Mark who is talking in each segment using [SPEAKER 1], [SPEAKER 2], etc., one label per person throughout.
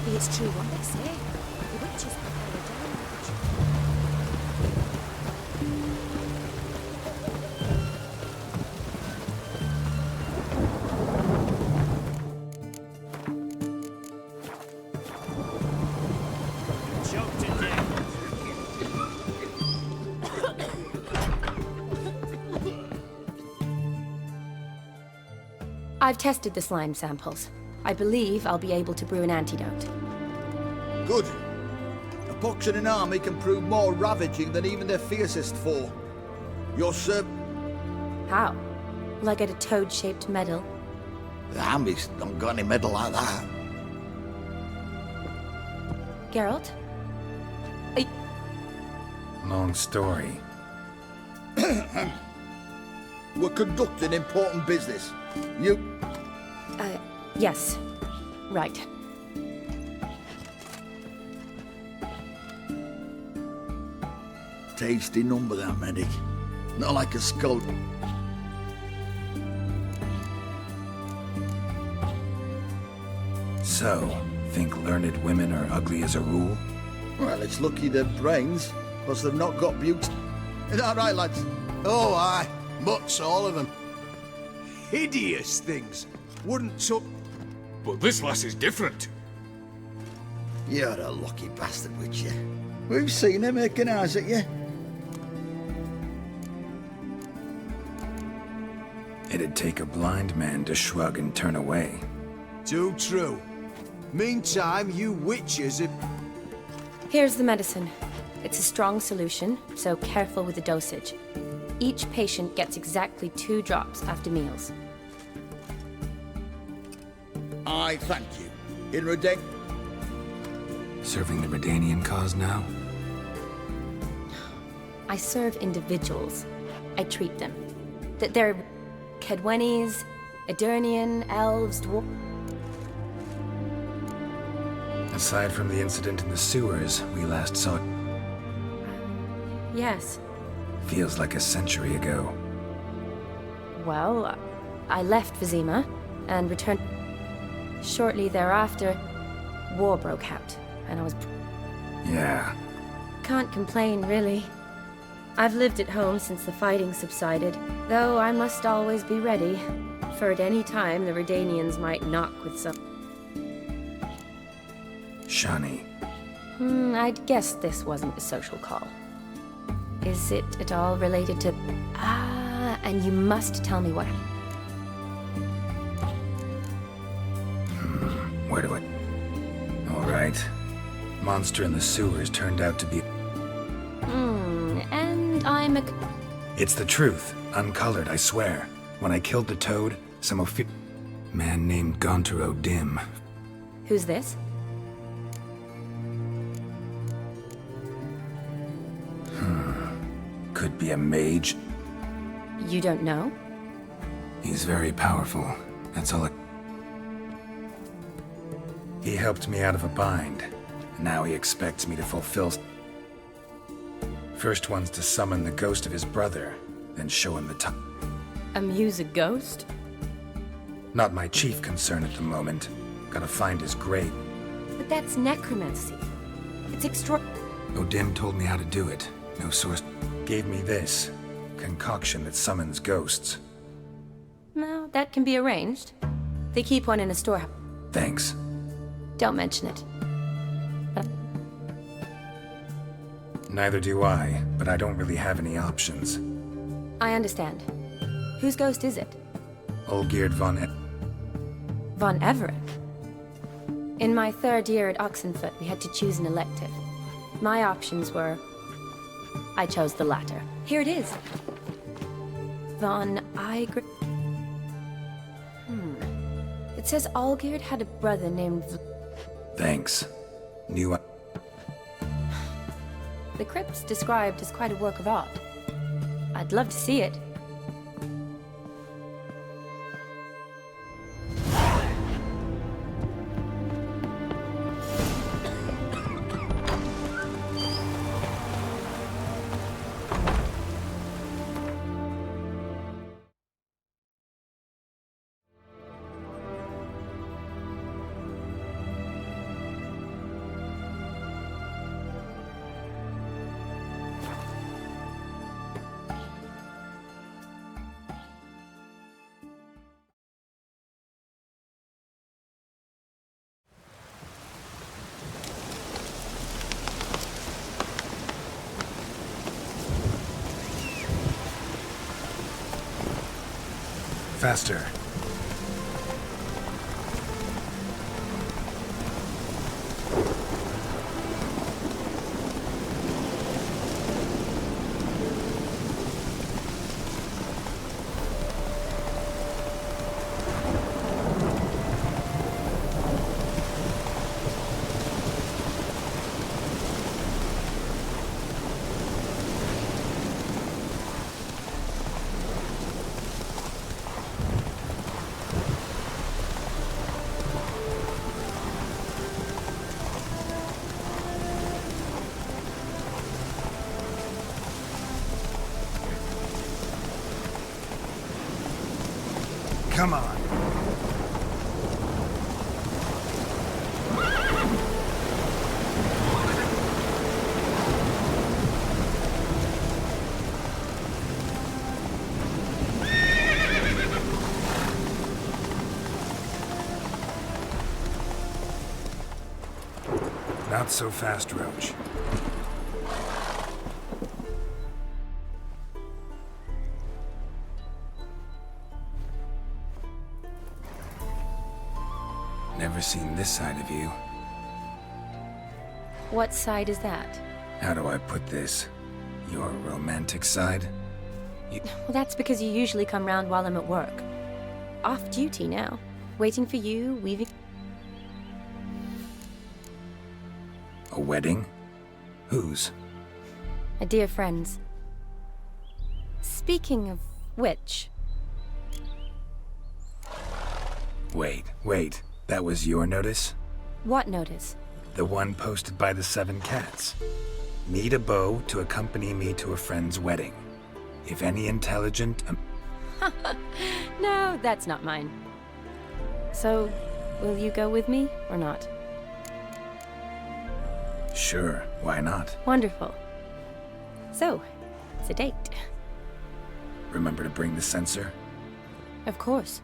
[SPEAKER 1] Maybe it's true what they say. The witches prepare a
[SPEAKER 2] I've tested the slime samples. I believe I'll be able to brew an antidote.
[SPEAKER 3] Good. A pox in an army can prove more ravaging than even their fiercest foe. Your
[SPEAKER 2] How? Will I get a toad-shaped medal?
[SPEAKER 3] The army's don't got any medal like that.
[SPEAKER 2] Geralt?
[SPEAKER 4] Long story.
[SPEAKER 3] We're conducting important business.
[SPEAKER 2] Yes. Right.
[SPEAKER 3] Tasty number, that medic. Not like a skull.
[SPEAKER 4] So, think learned women are ugly as a rule?
[SPEAKER 3] Well, it's lucky they're brains, plus they've not got beauty. Is that right, lads?
[SPEAKER 5] Oh, aye. Mutts, all of them. Hideous things. Wouldn't took...
[SPEAKER 6] But this lass is different.
[SPEAKER 3] You're a lucky bastard, Witcher. We've seen her making eyes at you.
[SPEAKER 4] It'd take a blind man to shrug and turn away.
[SPEAKER 5] Too true. Meantime, you witches have...
[SPEAKER 2] Here's the medicine. It's a strong solution, so careful with the dosage. Each patient gets exactly 2 drops after meals.
[SPEAKER 3] I thank you. In Redek...
[SPEAKER 4] Serving the Redanian cause now?
[SPEAKER 2] I serve individuals. I treat them. They're Kedwenis, Edirnian, elves, dwarves...
[SPEAKER 4] Aside from the incident in the sewers we last saw...
[SPEAKER 2] Yes.
[SPEAKER 4] Feels like a century ago.
[SPEAKER 2] Well, I left Vizima and returned... Shortly thereafter, war broke out, and I was...
[SPEAKER 4] Yeah.
[SPEAKER 2] Can't complain, really. I've lived at home since the fighting subsided, though I must always be ready, for at any time the Redanians might knock with some...
[SPEAKER 4] Shani.
[SPEAKER 2] I'd guessed this wasn't a social call. Is it at all related to... and you must tell me what...
[SPEAKER 4] Where do I... All right. Monster in the sewers turned out to be...
[SPEAKER 2] and I'm a...
[SPEAKER 4] It's the truth. Uncolored, I swear. When I killed the toad, some man named Gontaro Dim.
[SPEAKER 2] Who's this?
[SPEAKER 4] Could be a mage.
[SPEAKER 2] You don't know?
[SPEAKER 4] He's very powerful. That's all He helped me out of a bind. Now he expects me to fulfill... First one's to summon the ghost of his brother, then show him the
[SPEAKER 2] Amuse a ghost?
[SPEAKER 4] Not my chief concern at the moment. Gotta find his grave.
[SPEAKER 2] But that's necromancy. It's
[SPEAKER 4] Odim told me how to do it. No source gave me this concoction that summons ghosts.
[SPEAKER 2] No, that can be arranged. They keep one in a storehouse.
[SPEAKER 4] Thanks.
[SPEAKER 2] Don't mention it.
[SPEAKER 4] Neither do I, but I don't really have any options.
[SPEAKER 2] I understand. Whose ghost is it?
[SPEAKER 4] Olgierd
[SPEAKER 2] Von Everett? In my 3rd year at Oxenfoot, we had to choose an elective. My options were... I chose the latter. Here it is. Von Igr... It says Olgierd had a brother named...
[SPEAKER 4] Thanks. Knew I...
[SPEAKER 2] The crypt's described as quite a work of art. I'd love to see it.
[SPEAKER 4] Faster. Come on. Not so fast, Roach. Never seen this side of you.
[SPEAKER 2] What side is that?
[SPEAKER 4] How do I put this? Your romantic side?
[SPEAKER 2] Well, that's because you usually come round while I'm at work. Off duty now. Waiting for you, weaving...
[SPEAKER 4] A wedding? Whose?
[SPEAKER 2] A dear friend's. Speaking of which...
[SPEAKER 4] Wait. That was your notice?
[SPEAKER 2] What notice?
[SPEAKER 4] The one posted by the 7 cats. Need a beau to accompany me to a friend's wedding. If any intelligent...
[SPEAKER 2] No, that's not mine. So, will you go with me, or not?
[SPEAKER 4] Sure, why not?
[SPEAKER 2] Wonderful. So, it's a date.
[SPEAKER 4] Remember to bring the sensor?
[SPEAKER 2] Of course.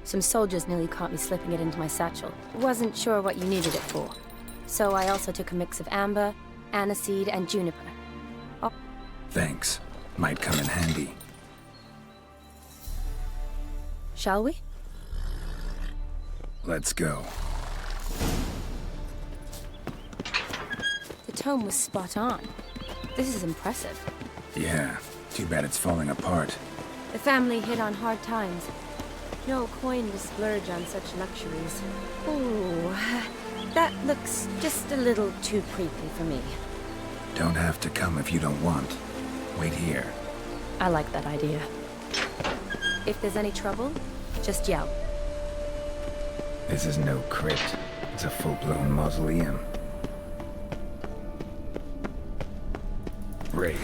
[SPEAKER 2] Some soldiers nearly caught me slipping it into my satchel. Wasn't sure what you needed it for. So I also took a mix of amber, aniseed, and juniper. Oh.
[SPEAKER 4] Thanks. Might come in handy.
[SPEAKER 2] Shall we?
[SPEAKER 4] Let's go.
[SPEAKER 2] The tome was spot on. This is impressive.
[SPEAKER 4] Yeah, too bad it's falling apart.
[SPEAKER 2] The family hit on hard times. No coin to splurge on such luxuries. Ooh, that looks just a little too creepy for me.
[SPEAKER 4] Don't have to come if you don't want. Wait here.
[SPEAKER 2] I like that idea. If there's any trouble, just yell.
[SPEAKER 4] This is no crypt. It's a full-blown mausoleum. Race.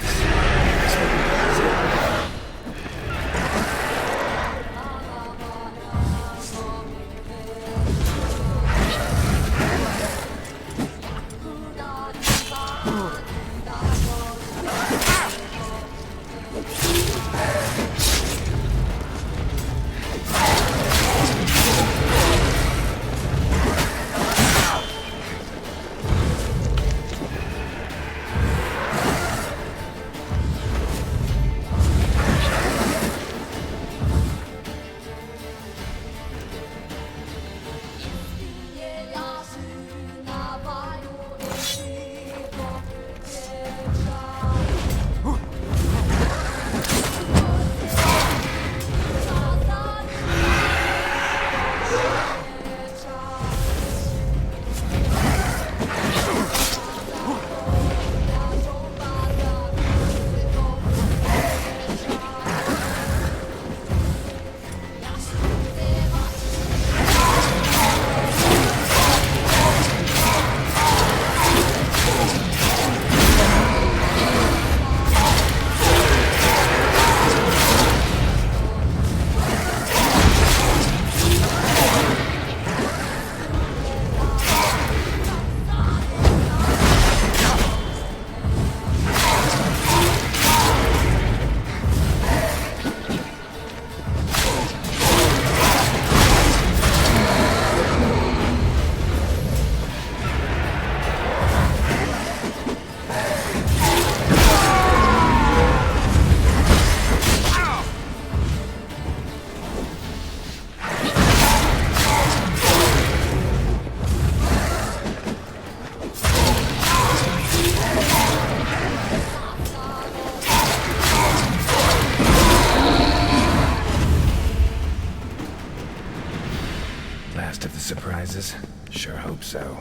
[SPEAKER 4] Last of the surprises? Sure hope so.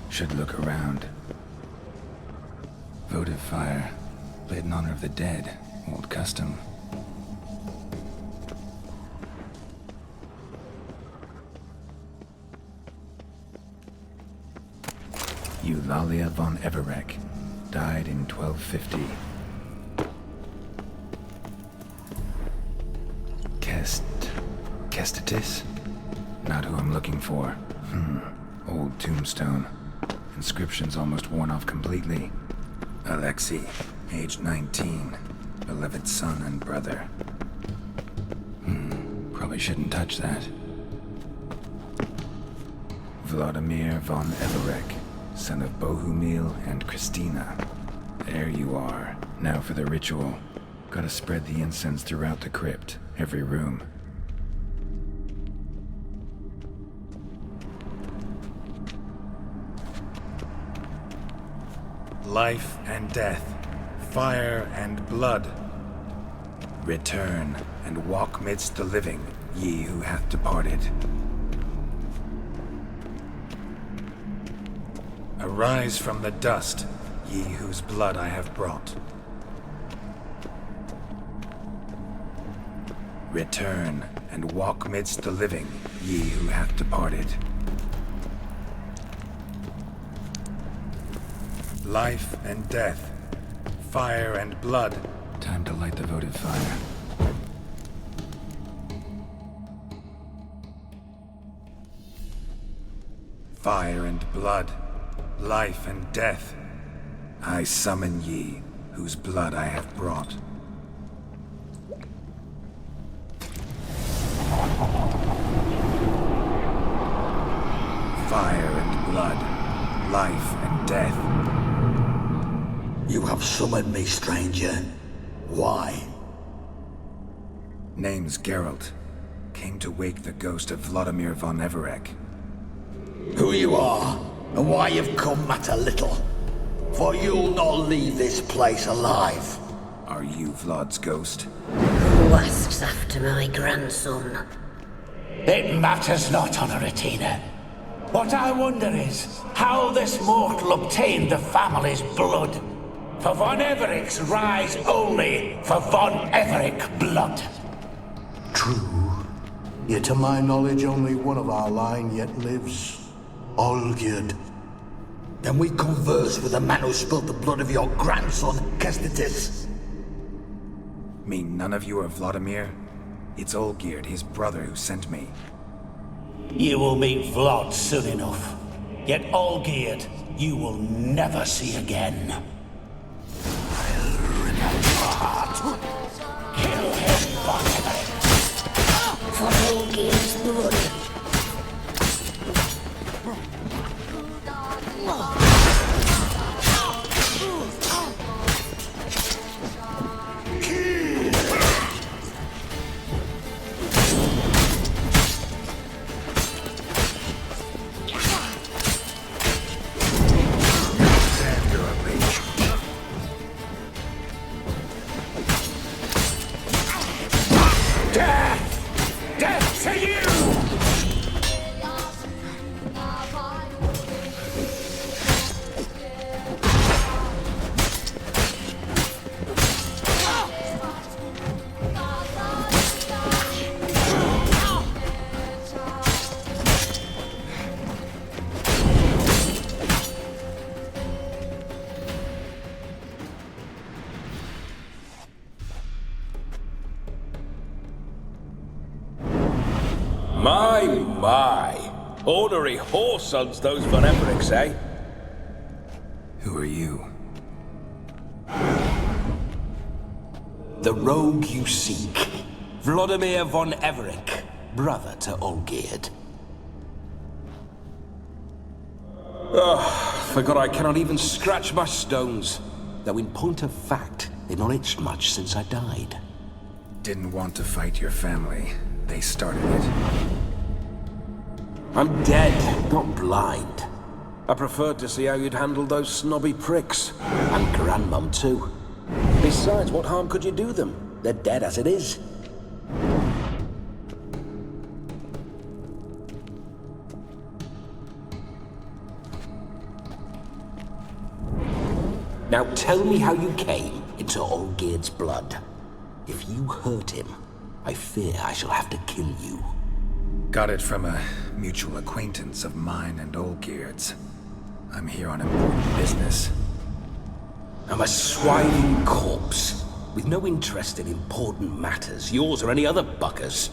[SPEAKER 4] Should look around. Votive fire. Lit in honor of the dead. Old custom. Eulalia von Everek. Died in 1250. Kestatis? Not who I'm looking for. Old tombstone. Inscription's almost worn off completely. Alexei, age 19. Beloved son and brother. Probably shouldn't touch that. Vladimir von Everek, son of Bohumil and Christina. There you are. Now for the ritual. Gotta spread the incense throughout the crypt, every room. Life and death, fire and blood. Return and walk midst the living, ye who hath departed. Arise from the dust, ye whose blood I have brought. Return and walk midst the living, ye who hath departed. Life and death, fire and blood. Time to light the votive fire. Fire and blood, life and death. I summon ye, whose blood I have brought. Fire and blood, life and death.
[SPEAKER 3] You have summoned me, stranger. Why?
[SPEAKER 4] Name's Geralt. Came to wake the ghost of Vladimir von Everek.
[SPEAKER 3] Who you are, and why you've come matter little. For you'll not leave this place alive.
[SPEAKER 4] Are you Vlad's ghost?
[SPEAKER 7] Who asks after my grandson?
[SPEAKER 8] It matters not, Honoratina. What I wonder is how this mortal obtained the family's blood. For von Everek's rise only for von Everek blood.
[SPEAKER 5] True. Yet to my knowledge, only one of our line yet lives. Olgierd.
[SPEAKER 3] Then we converse with the man who spilled the blood of your grandson, Kestatis.
[SPEAKER 4] Mean none of you are Vladimir? It's Olgierd, his brother, who sent me.
[SPEAKER 8] You will meet Vlad soon enough. Yet Olgierd, you will never see again. Kill him, von Everek.
[SPEAKER 7] For Olgierd's blood.
[SPEAKER 9] My. Ornery whoresons those von Evereks, eh?
[SPEAKER 4] Who are you?
[SPEAKER 8] The rogue you seek. Vladimir von Everek, brother to Olgierd. Forgot I cannot even scratch my stones. Though in point of fact, they've not itched much since I died.
[SPEAKER 4] Didn't want to fight your family. They started it.
[SPEAKER 8] I'm dead, not blind. I preferred to see how you'd handle those snobby pricks. And Grandmum, too. Besides, what harm could you do them? They're dead as it is. Now tell me how you came into Olgierd's blood. If you hurt him, I fear I shall have to kill you.
[SPEAKER 4] Got it from a mutual acquaintance of mine and Olgierd's. I'm here on important business.
[SPEAKER 8] I'm a swiving corpse, with no interest in important matters, yours or any other buggers.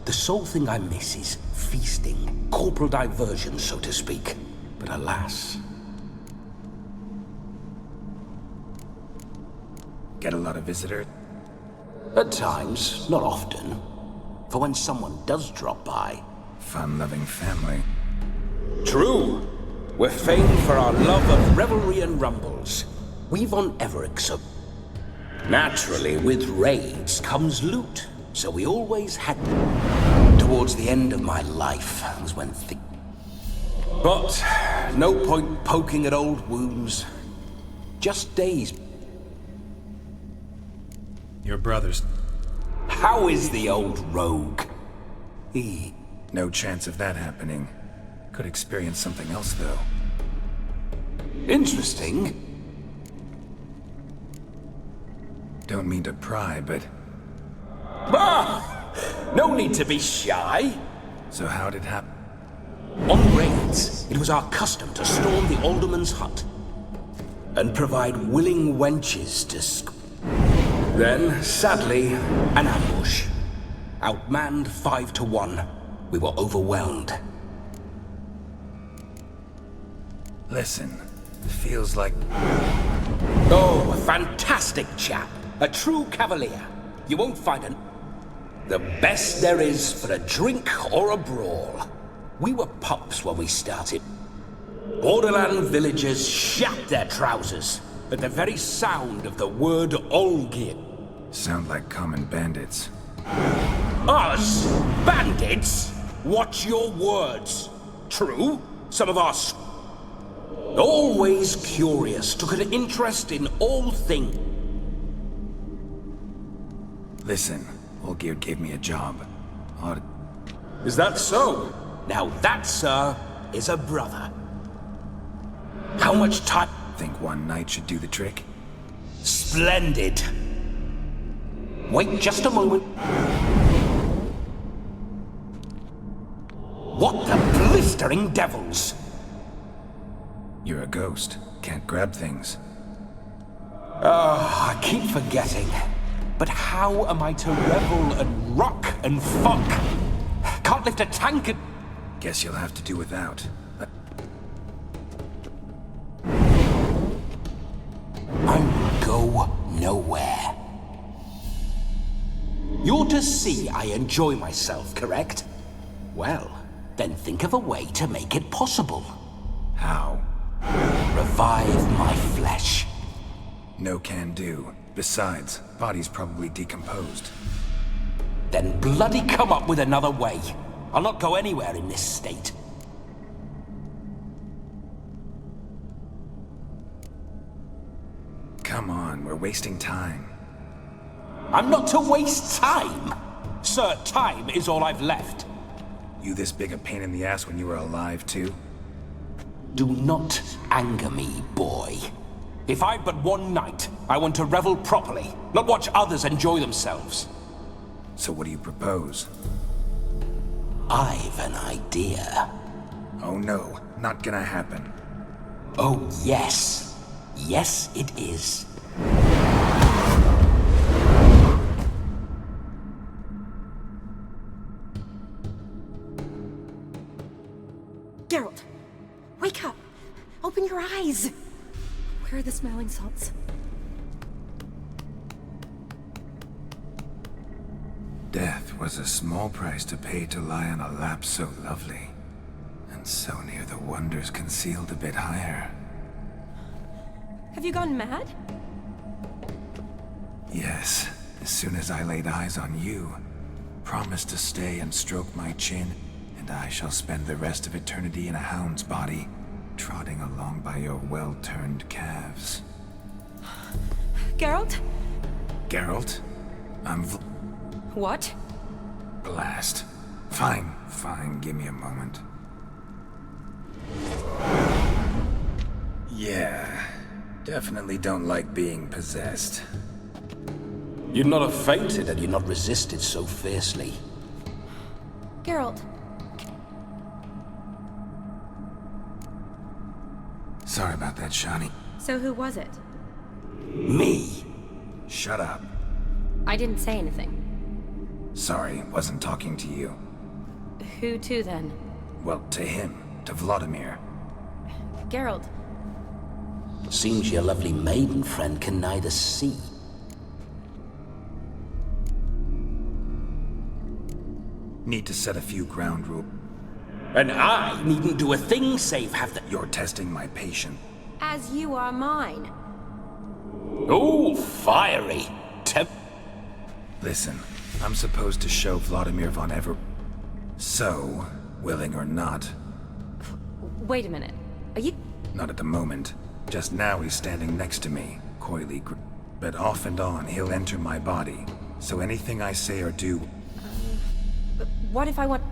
[SPEAKER 8] The sole thing I miss is feasting, corporal diversion, so to speak. But alas...
[SPEAKER 4] Get a lot of visitors?
[SPEAKER 8] At times, not often. For when someone does drop by...
[SPEAKER 4] Fun-loving family.
[SPEAKER 8] True. We're famed for our love of revelry and rumbles. We've on Everett, so... Naturally, with raids comes loot, so we always had... Towards the end of my life was when But no point poking at old wounds. Just days.
[SPEAKER 4] Your brother's...
[SPEAKER 8] How is the old rogue? He...
[SPEAKER 4] No chance of that happening. Could experience something else, though.
[SPEAKER 8] Interesting.
[SPEAKER 4] Don't mean to pry, but...
[SPEAKER 8] Ah! No need to be shy.
[SPEAKER 4] So how'd it happen?
[SPEAKER 8] On raids, it was our custom to storm the alderman's hut and provide willing wenches to Then, sadly, an ambush. Outmanned 5-1. We were overwhelmed.
[SPEAKER 4] Listen, it feels like...
[SPEAKER 8] Oh, a fantastic chap. A true cavalier. You won't find an... The best there is for a drink or a brawl. We were pups when we started. Borderland villagers shat their trousers at the very sound of the word Olgierd.
[SPEAKER 4] Sound like common bandits.
[SPEAKER 8] Us? Bandits? Watch your words. True, some of us... Always curious, took an interest in all things.
[SPEAKER 4] Listen, Olgierd gave me a job.
[SPEAKER 8] Is that so? Now that, sir, is a brother. How much time?
[SPEAKER 4] Think one night should do the trick?
[SPEAKER 8] Splendid. Wait just a moment. What the blistering devils?
[SPEAKER 4] You're a ghost. Can't grab things.
[SPEAKER 8] I keep forgetting. But how am I to revel and rock and fuck? Can't lift a tank and...
[SPEAKER 4] Guess you'll have to do without.
[SPEAKER 8] I go nowhere. You're to see I enjoy myself, correct? Well, then think of a way to make it possible.
[SPEAKER 4] How?
[SPEAKER 8] Revive my flesh.
[SPEAKER 4] No can do. Besides, body's probably decomposed.
[SPEAKER 8] Then bloody come up with another way. I'll not go anywhere in this state.
[SPEAKER 4] Come on, we're wasting time.
[SPEAKER 8] I'm not to waste time. Sir, time is all I've left.
[SPEAKER 4] You this big a pain in the ass when you were alive, too?
[SPEAKER 8] Do not anger me, boy. If I've but one night, I want to revel properly, not watch others enjoy themselves.
[SPEAKER 4] So what do you propose?
[SPEAKER 8] I've an idea.
[SPEAKER 4] Oh no, not gonna happen.
[SPEAKER 8] Oh yes. Yes, it is.
[SPEAKER 1] Geralt, wake up. Open your eyes. Where are the smelling salts?
[SPEAKER 4] Death was a small price to pay to lie on a lap so lovely, and so near the wonders concealed a bit higher.
[SPEAKER 2] Have you gone mad?
[SPEAKER 4] Yes, as soon as I laid eyes on you, promised to stay and stroke my chin, and I shall spend the rest of eternity in a hound's body, trotting along by your well-turned calves.
[SPEAKER 2] Geralt?
[SPEAKER 4] Geralt?
[SPEAKER 2] What?
[SPEAKER 4] Blast. Fine, give me a moment. Yeah. Definitely don't like being possessed.
[SPEAKER 8] You'd not have fainted had you not resisted so fiercely.
[SPEAKER 2] Geralt.
[SPEAKER 4] Sorry about that, Shani.
[SPEAKER 2] So who was it?
[SPEAKER 8] Me?
[SPEAKER 4] Shut up.
[SPEAKER 2] I didn't say anything.
[SPEAKER 4] Sorry, wasn't talking to you.
[SPEAKER 2] Who to then?
[SPEAKER 4] Well, to him. To Vladimir.
[SPEAKER 2] Geralt.
[SPEAKER 8] Seems your lovely maiden friend can neither see.
[SPEAKER 4] Need to set a few ground rules.
[SPEAKER 8] And I needn't do a thing save have the...
[SPEAKER 4] You're testing my patience.
[SPEAKER 2] As you are mine.
[SPEAKER 8] Oh, fiery.
[SPEAKER 4] Listen, I'm supposed to show Vladimir von Ever... So, willing or not...
[SPEAKER 2] Wait a minute. Are you...
[SPEAKER 4] Not at the moment. Just now he's standing next to me, coyly but off and on he'll enter my body. So anything I say or do...
[SPEAKER 2] But what if I want...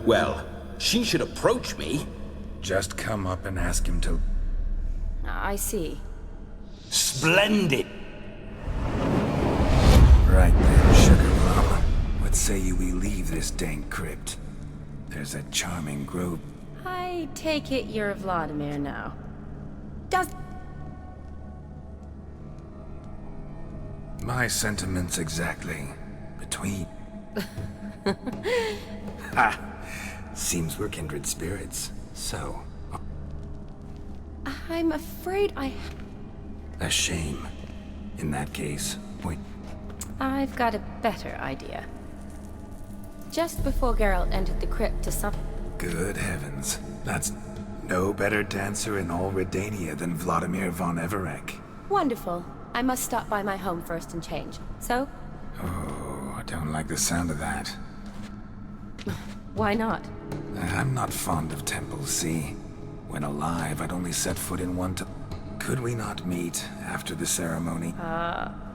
[SPEAKER 8] Well, she should approach me.
[SPEAKER 4] Just come up and ask him to...
[SPEAKER 2] I see.
[SPEAKER 8] Splendid.
[SPEAKER 4] Right then, Sugar Plum. What say we leave this dank crypt? There's a charming grove.
[SPEAKER 2] I take it you're Vladimir now. Does...
[SPEAKER 4] My sentiments exactly. Between... Ha! Seems we're kindred spirits. So...
[SPEAKER 2] I'm afraid I...
[SPEAKER 4] A shame. In that case, wait.
[SPEAKER 2] I've got a better idea. Just before Geralt entered the crypt to sup...
[SPEAKER 4] Good heavens. That's no better dancer in all Redania than Vladimir von Everec.
[SPEAKER 2] Wonderful. I must stop by my home first and change. So?
[SPEAKER 4] Oh, I don't like the sound of that.
[SPEAKER 2] Why not?
[SPEAKER 4] I'm not fond of temples, see? When alive, I'd only set foot in one to... Could we not meet after the ceremony?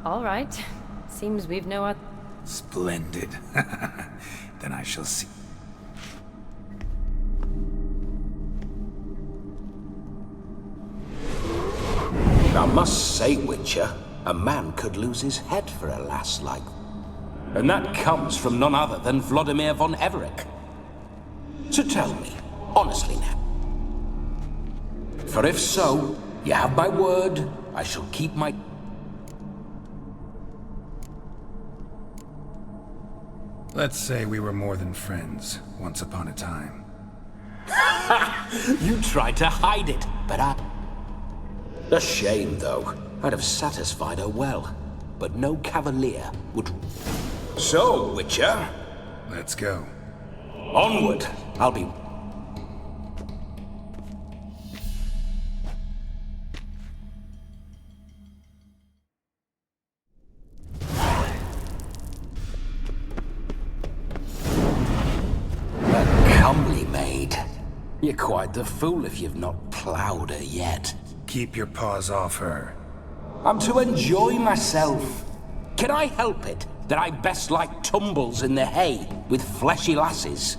[SPEAKER 2] All right. Seems we've no other...
[SPEAKER 4] Splendid. Then I shall see...
[SPEAKER 8] I must say, Witcher, a man could lose his head for a lass like... And that comes from none other than Vladimir von Everec. So tell me, honestly now. For if so, you have my word, I shall keep my...
[SPEAKER 4] Let's say we were more than friends, once upon a time.
[SPEAKER 8] You tried to hide it, but I... A shame, though. I'd have satisfied her well. But no cavalier would... So, Witcher...
[SPEAKER 4] Let's go.
[SPEAKER 8] Onward! I'll be... A comely maid. You're quite the fool if you've not ploughed her yet.
[SPEAKER 4] Keep your paws off her.
[SPEAKER 8] I'm to enjoy myself. Can I help it that I best like tumbles in the hay with fleshy lasses?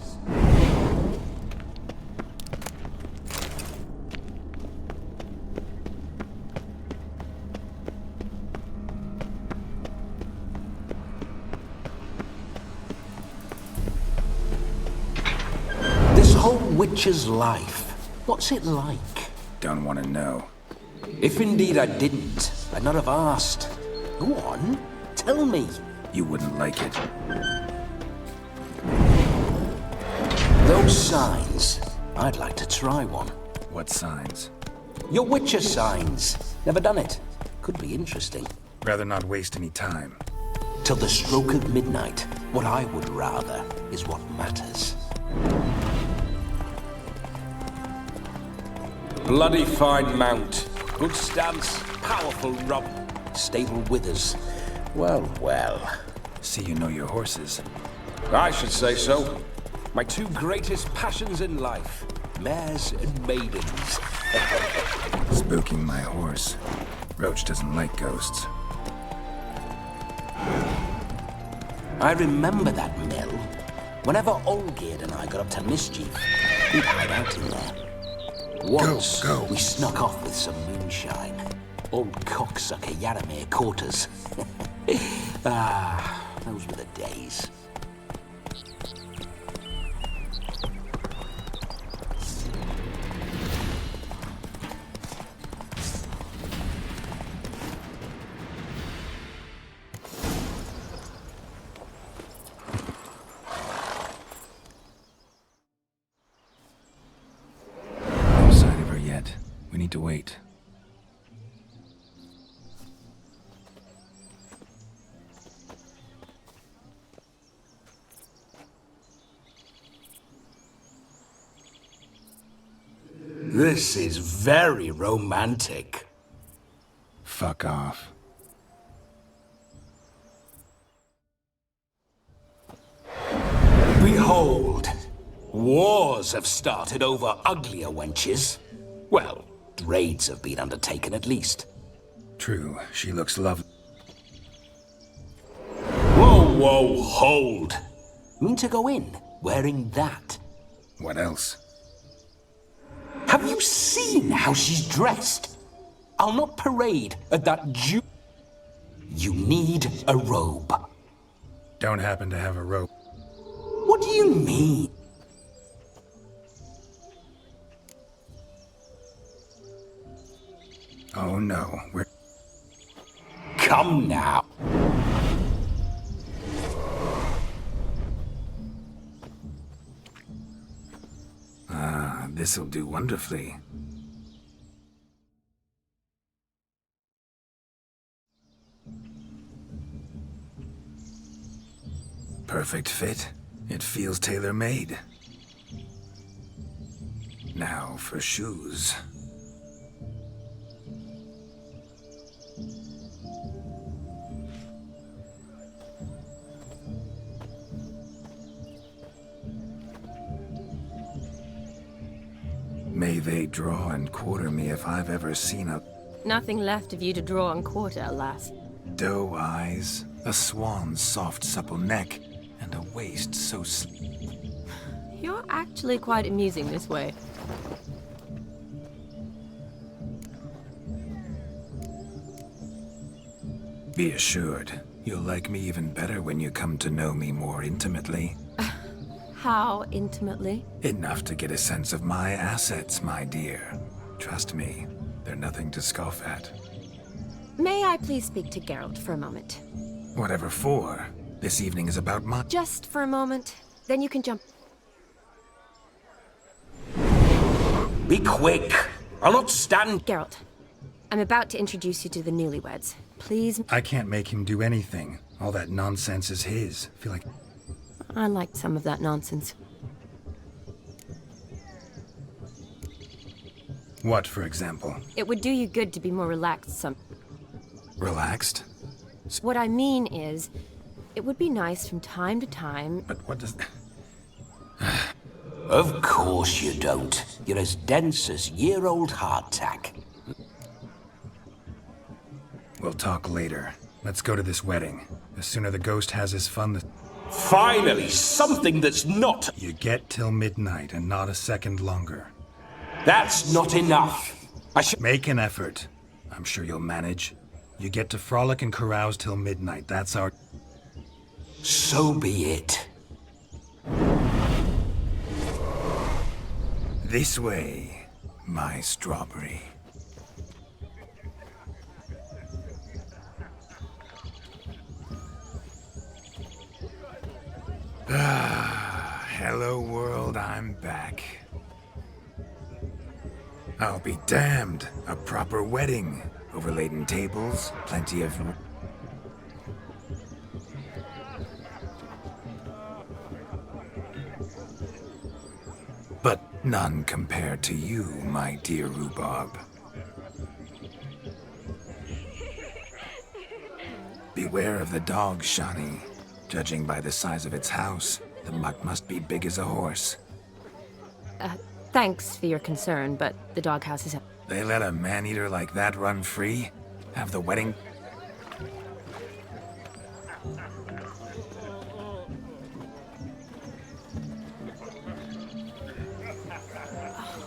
[SPEAKER 8] This whole witcher's life, what's it like?
[SPEAKER 4] Don't want to know.
[SPEAKER 8] If indeed I didn't, I'd not have asked. Go on, tell me.
[SPEAKER 4] You wouldn't like it.
[SPEAKER 8] Those signs, I'd like to try one.
[SPEAKER 4] What signs?
[SPEAKER 8] Your Witcher signs. Never done it. Could be interesting.
[SPEAKER 4] Rather not waste any time.
[SPEAKER 8] Till the stroke of midnight, what I would rather is what matters. Bloody fine mount. Good stance, powerful rub. Stable withers. Well, well.
[SPEAKER 4] See you know your horses.
[SPEAKER 8] I should say so. My two greatest passions in life. Mares and maidens.
[SPEAKER 4] Spooking my horse. Roach doesn't like ghosts.
[SPEAKER 8] I remember that mill. Whenever Olgierd and I got up to mischief, we'd hide out in there. Once,
[SPEAKER 4] Go.
[SPEAKER 8] we snuck off with some moonshine. Old cocksucker Yaramir caught us. Those were the days.
[SPEAKER 4] No sign of her yet. We need to wait.
[SPEAKER 8] This is very romantic.
[SPEAKER 4] Fuck off.
[SPEAKER 8] Behold, wars have started over uglier wenches. Well, raids have been undertaken at least.
[SPEAKER 4] True, she looks lovely.
[SPEAKER 8] Whoa, hold. Mean to go in wearing that?
[SPEAKER 4] What else?
[SPEAKER 8] Have you seen how she's dressed? I'll not parade at that Jew. You need a robe.
[SPEAKER 4] Don't happen to have a rope.
[SPEAKER 8] What do you mean?
[SPEAKER 4] Oh no, we're...
[SPEAKER 8] Come now.
[SPEAKER 4] This'll do wonderfully. Perfect fit. It feels tailor-made. Now for shoes. May they draw and quarter me if I've ever seen a...
[SPEAKER 2] Nothing left of you to draw and quarter, alas.
[SPEAKER 4] Doe eyes, a swan's soft supple neck, and a waist so
[SPEAKER 2] You're actually quite amusing this way.
[SPEAKER 4] Be assured, you'll like me even better when you come to know me more intimately.
[SPEAKER 2] How intimately?
[SPEAKER 4] Enough to get a sense of my assets, my dear. Trust me, they're nothing to scoff at.
[SPEAKER 2] May I please speak to Geralt for a moment?
[SPEAKER 4] Whatever for. This evening is about my...
[SPEAKER 2] Just for a moment, then you can jump.
[SPEAKER 8] Be quick. I'll not stand...
[SPEAKER 2] Geralt, I'm about to introduce you to the newlyweds. Please...
[SPEAKER 4] I can't make him do anything. All that nonsense is his. I feel like...
[SPEAKER 2] I liked some of that nonsense.
[SPEAKER 4] What, for example?
[SPEAKER 2] It would do you good to be more relaxed
[SPEAKER 4] Relaxed?
[SPEAKER 2] What I mean is, it would be nice from time to time...
[SPEAKER 4] But what does...
[SPEAKER 8] Of course you don't. You're as dense as year-old hardtack.
[SPEAKER 4] We'll talk later. Let's go to this wedding. The sooner the ghost has his fun, the...
[SPEAKER 8] Finally, something that's not...
[SPEAKER 4] You get till midnight and not a second longer.
[SPEAKER 8] That's not enough. I should...
[SPEAKER 4] Make an effort. I'm sure you'll manage. You get to frolic and carouse till midnight. That's our...
[SPEAKER 8] So be it.
[SPEAKER 4] This way, my strawberry. Hello world, I'm back. I'll be damned. A proper wedding. Overladen tables, plenty of... But none compared to you, my dear rhubarb. Beware of the dog, Shani. Judging by the size of its house, the mutt must be big as a horse.
[SPEAKER 2] Thanks for your concern, but the doghouse is...
[SPEAKER 4] They let a man-eater like that run free? Have the wedding...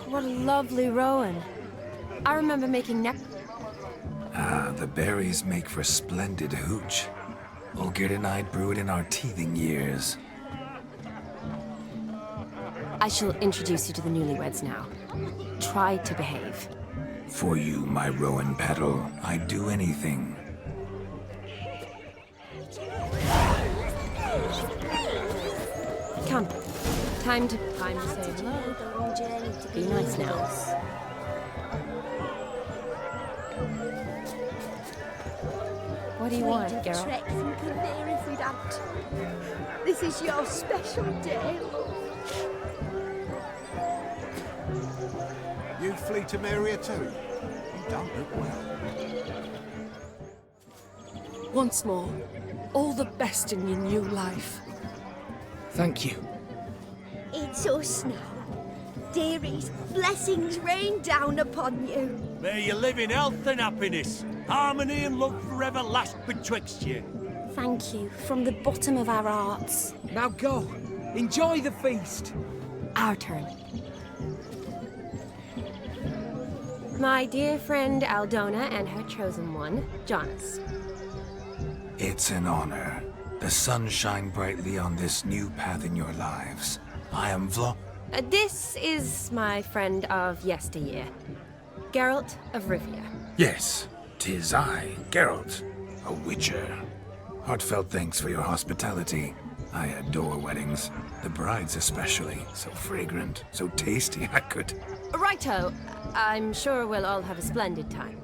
[SPEAKER 2] what a lovely rowan. I remember making
[SPEAKER 4] Ah, the berries make for splendid hooch. Olgerd and I brewed in our teething years.
[SPEAKER 2] I shall introduce you to the newlyweds now. Try to behave.
[SPEAKER 4] For you, my rowan petal, I'd do anything.
[SPEAKER 2] Come. Time to say hello. Be nice now. What do you want, Geralt?
[SPEAKER 10] Trek from Canary if we'd had to. This is your special day, love.
[SPEAKER 5] You flee to Maria too? You don't look well.
[SPEAKER 11] Once more, all the best in your new life.
[SPEAKER 12] Thank you.
[SPEAKER 10] It's us now. Dearies, blessings rain down upon you.
[SPEAKER 13] May you live in health and happiness. Harmony and love forever last betwixt you.
[SPEAKER 1] Thank you, from the bottom of our hearts.
[SPEAKER 12] Now go. Enjoy the feast.
[SPEAKER 2] Our turn. My dear friend Aldona and her chosen one, Jonas.
[SPEAKER 4] It's an honor. The sun shine brightly on this new path in your lives. I am
[SPEAKER 2] This is my friend of yesteryear, Geralt of Rivia.
[SPEAKER 4] Yes, 'tis I, Geralt, a witcher. Heartfelt thanks for your hospitality. I adore weddings. The brides especially. So fragrant, so tasty, I could...
[SPEAKER 2] Righto. I'm sure we'll all have a splendid time.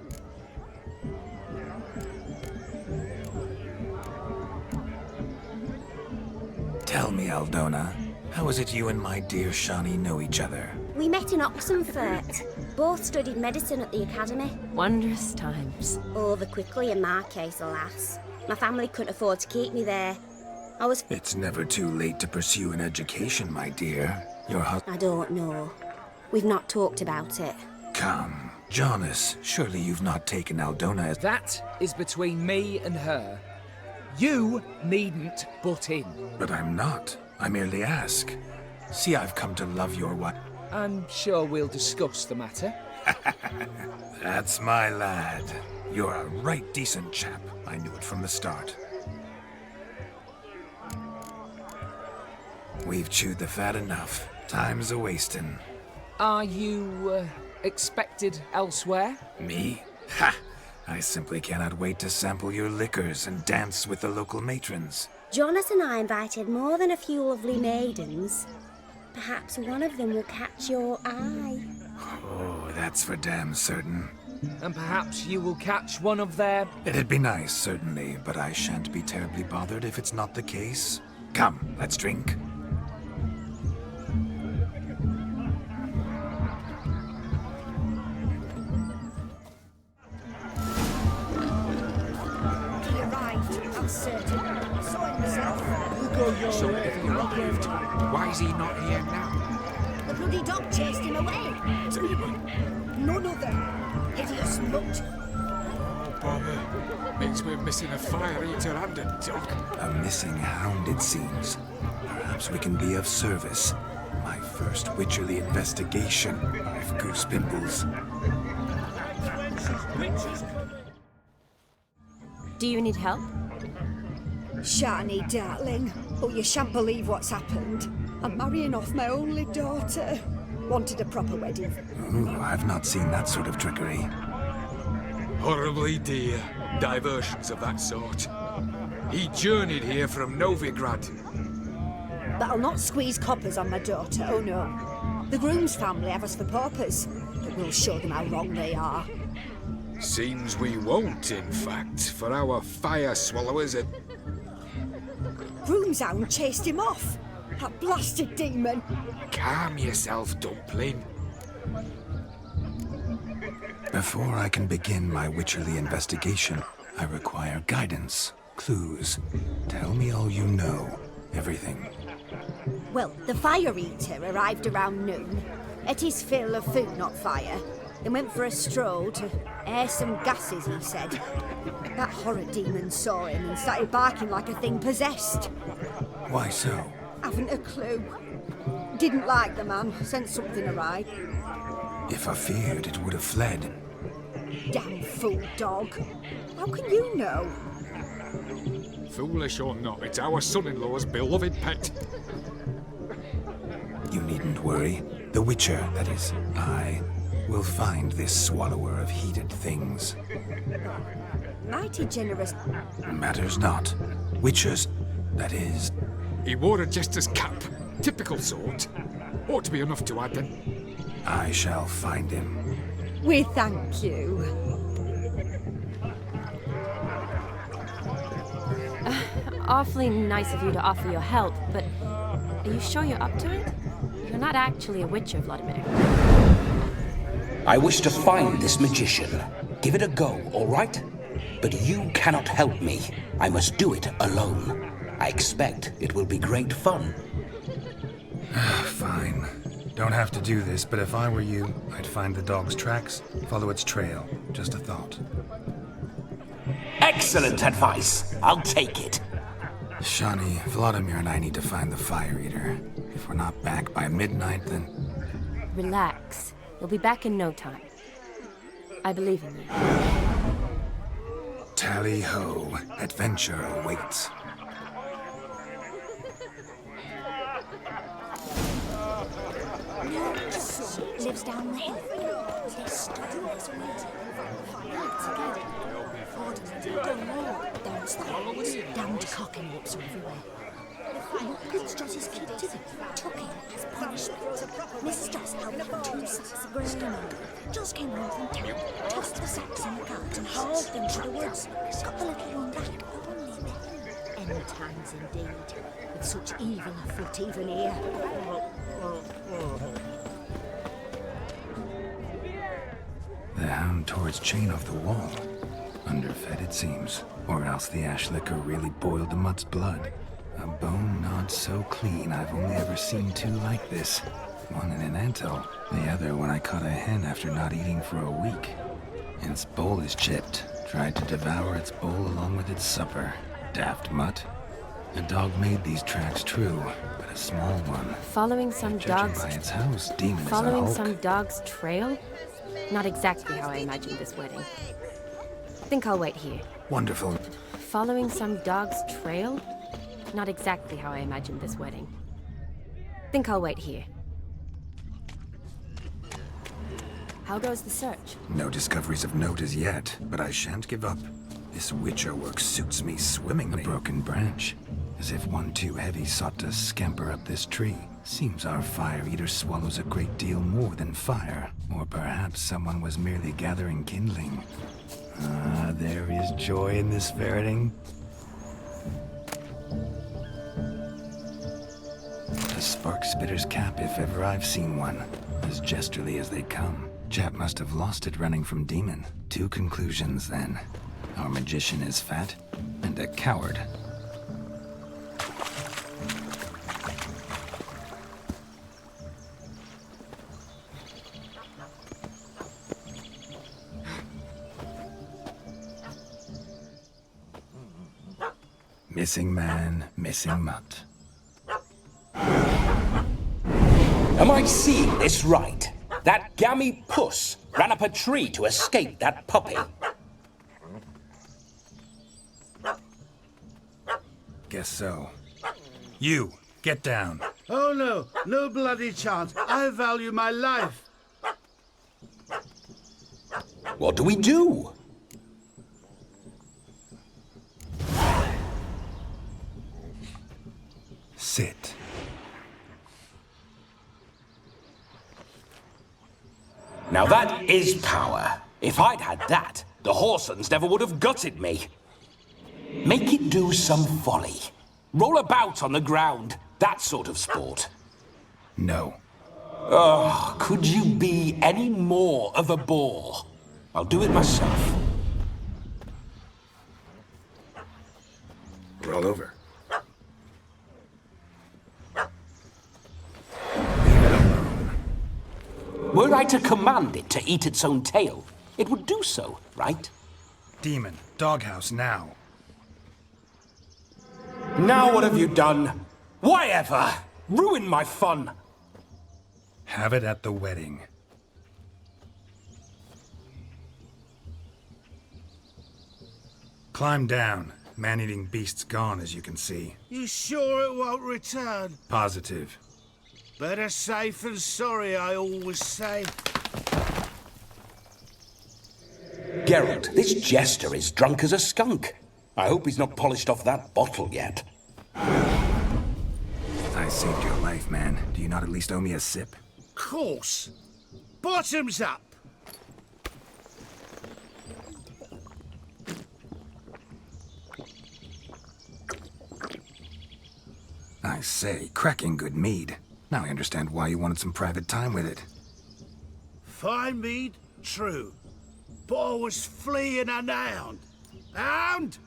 [SPEAKER 4] Tell me, Aldona, how is it you and my dear Shani know each other?
[SPEAKER 10] We met in Oxenfurt. Both studied medicine at the academy.
[SPEAKER 2] Wondrous times.
[SPEAKER 10] Over quickly in my case, alas. My family couldn't afford to keep me there.
[SPEAKER 4] It's never too late to pursue an education, my dear.
[SPEAKER 10] I don't know. We've not talked about it.
[SPEAKER 4] Come, Jonas, surely you've not taken Aldona as...
[SPEAKER 12] That is between me and her. You needn't butt in.
[SPEAKER 4] But I'm not. I merely ask. See, I've come to love your wife.
[SPEAKER 12] I'm sure we'll discuss the matter.
[SPEAKER 4] That's my lad. You're a right decent chap. I knew it from the start. We've chewed the fat enough. Time's a-wasting.
[SPEAKER 12] Are you, expected elsewhere?
[SPEAKER 4] Me? Ha! I simply cannot wait to sample your liquors and dance with the local matrons.
[SPEAKER 10] Jonas and I invited more than a few lovely maidens. Perhaps one of them will catch your eye.
[SPEAKER 4] Oh, that's for damn certain.
[SPEAKER 12] And perhaps you will catch one of their...
[SPEAKER 4] It'd be nice, certainly, but I shan't be terribly bothered if it's not the case. Come, let's drink.
[SPEAKER 10] He arrived, I'm certain. Saw him myself.
[SPEAKER 6] So if he arrived, why is he not here now?
[SPEAKER 10] The bloody dog chased him away. None other. Hideous mutt.
[SPEAKER 6] Oh, bother. Means we're missing a fire eater and a dog.
[SPEAKER 4] A missing hound, it seems. Perhaps we can be of service. My first witcherly investigation. I've goose pimples.
[SPEAKER 2] Do you need help?
[SPEAKER 10] Shani, darling. Oh, you shan't believe what's happened. I'm marrying off my only daughter. Wanted a proper wedding.
[SPEAKER 4] Ooh, I've not seen that sort of trickery.
[SPEAKER 6] Horribly dear diversions of that sort. He journeyed here from Novigrad.
[SPEAKER 10] But I'll not squeeze coppers on my daughter, oh no. The groom's family have us for paupers, but we'll show them how wrong they are.
[SPEAKER 6] Seems we won't, in fact, for our fire swallowers had...
[SPEAKER 10] Groom's hound chased him off. That blasted demon.
[SPEAKER 6] Calm yourself, Dumpling.
[SPEAKER 4] Before I can begin my witcherly investigation, I require guidance, clues. Tell me all you know. Everything.
[SPEAKER 10] Well, the fire eater arrived around noon. Ate his fill of food, not fire. Then went for a stroll to air some gases, he said. That horrid demon saw him and started barking like a thing possessed.
[SPEAKER 4] Why so?
[SPEAKER 10] Haven't a clue. Didn't like the man, sent something awry.
[SPEAKER 4] If I feared, it would have fled.
[SPEAKER 10] Damn fool dog. How can you know?
[SPEAKER 6] Foolish or not, it's our son-in-law's beloved pet.
[SPEAKER 4] You needn't worry. The Witcher, that is, I, will find this swallower of heated things.
[SPEAKER 10] Mighty generous.
[SPEAKER 4] Matters not. Witchers, that is...
[SPEAKER 6] He wore a jester's cap. Typical sort. Ought to be enough to add then.
[SPEAKER 4] I shall find him.
[SPEAKER 10] We thank you.
[SPEAKER 2] Awfully nice of you to offer your help, but are you sure you're up to it? You're not actually a Witcher, Vladimir.
[SPEAKER 8] I wish to find this magician. Give it a go, all right? But you cannot help me. I must do it alone. I expect it will be great fun.
[SPEAKER 4] Fine. Don't have to do this, but if I were you, I'd find the dog's tracks, follow its trail. Just a thought.
[SPEAKER 8] Excellent advice. I'll take it.
[SPEAKER 4] Shani, Vladimir and I need to find the Fire Eater. If we're not back by midnight, then...
[SPEAKER 2] Relax. You'll be back in no time. I believe in you.
[SPEAKER 4] Tally-ho. Adventure awaits.
[SPEAKER 10] Lives down the hill. They're studying this waiting. Down to cocking whoops are everywhere. Look, Joss's kid did it. Took him as punishment. Mrs. Joss helped him 2 sacks of grain. Joss came home from town, tossed the sacks in the cart and hauled them to the woods. Got the little one back only then. End times indeed, with such evil afoot even here.
[SPEAKER 4] The hound tore its chain off the wall. Underfed, it seems. Or else the ash liquor really boiled the mutt's blood. A bone gnawed so clean, I've only ever seen 2 like this. One in an anthill, the other when I caught a hen after not eating for a week. Its bowl is chipped. Tried to devour its bowl along with its supper. Daft mutt. The dog made these tracks true, but a small one.
[SPEAKER 2] Following some dog's...
[SPEAKER 4] By its house, demon is a
[SPEAKER 2] Following
[SPEAKER 4] hulk.
[SPEAKER 2] some dog's trail? Not exactly how I imagined this wedding. Think I'll wait here.
[SPEAKER 4] Wonderful.
[SPEAKER 2] Following some dog's trail? Not exactly how I imagined this wedding. Think I'll wait here. How goes the search?
[SPEAKER 4] No discoveries of note as yet, but I shan't give up. This Witcher work suits me swimmingly. A broken branch, as if one too heavy sought to scamper up this tree. Seems our Fire Eater swallows a great deal more than fire. Or perhaps someone was merely gathering kindling. Ah, there is joy in this ferreting. A spark spitter's cap, if ever I've seen one. As jesterly as they come. Chap must have lost it running from demon. 2 conclusions, then. Our magician is fat, and a coward. Missing man, missing mutt.
[SPEAKER 8] Am I seeing this right? That gammy puss ran up a tree to escape that puppy.
[SPEAKER 4] Guess so. You, get down.
[SPEAKER 14] Oh no, no bloody chance. I value my life.
[SPEAKER 8] What do we do?
[SPEAKER 4] Sit.
[SPEAKER 8] Now that is power. If I'd had that, the Horsons never would have gutted me. Make it do some folly. Roll about on the ground. That sort of sport.
[SPEAKER 4] No.
[SPEAKER 8] Oh, could you be any more of a bore? I'll do it myself.
[SPEAKER 4] Roll over.
[SPEAKER 8] Were I to command it to eat its own tail, it would do so, right?
[SPEAKER 4] Demon, doghouse now.
[SPEAKER 8] Now what have you done? Why ever? Ruin my fun.
[SPEAKER 4] Have it at the wedding. Climb down. Man-eating beast's gone, as you can see.
[SPEAKER 14] You sure it won't return?
[SPEAKER 4] Positive.
[SPEAKER 14] Better safe than sorry, I always say.
[SPEAKER 8] Geralt, this jester is drunk as a skunk. I hope he's not polished off that bottle yet.
[SPEAKER 4] I saved your life, man. Do you not at least owe me a sip?
[SPEAKER 14] Course. Bottoms up.
[SPEAKER 4] I say, cracking good mead. Now I understand why you wanted some private time with it.
[SPEAKER 14] Fine mead, true. But I was fleeing an hound. Hound?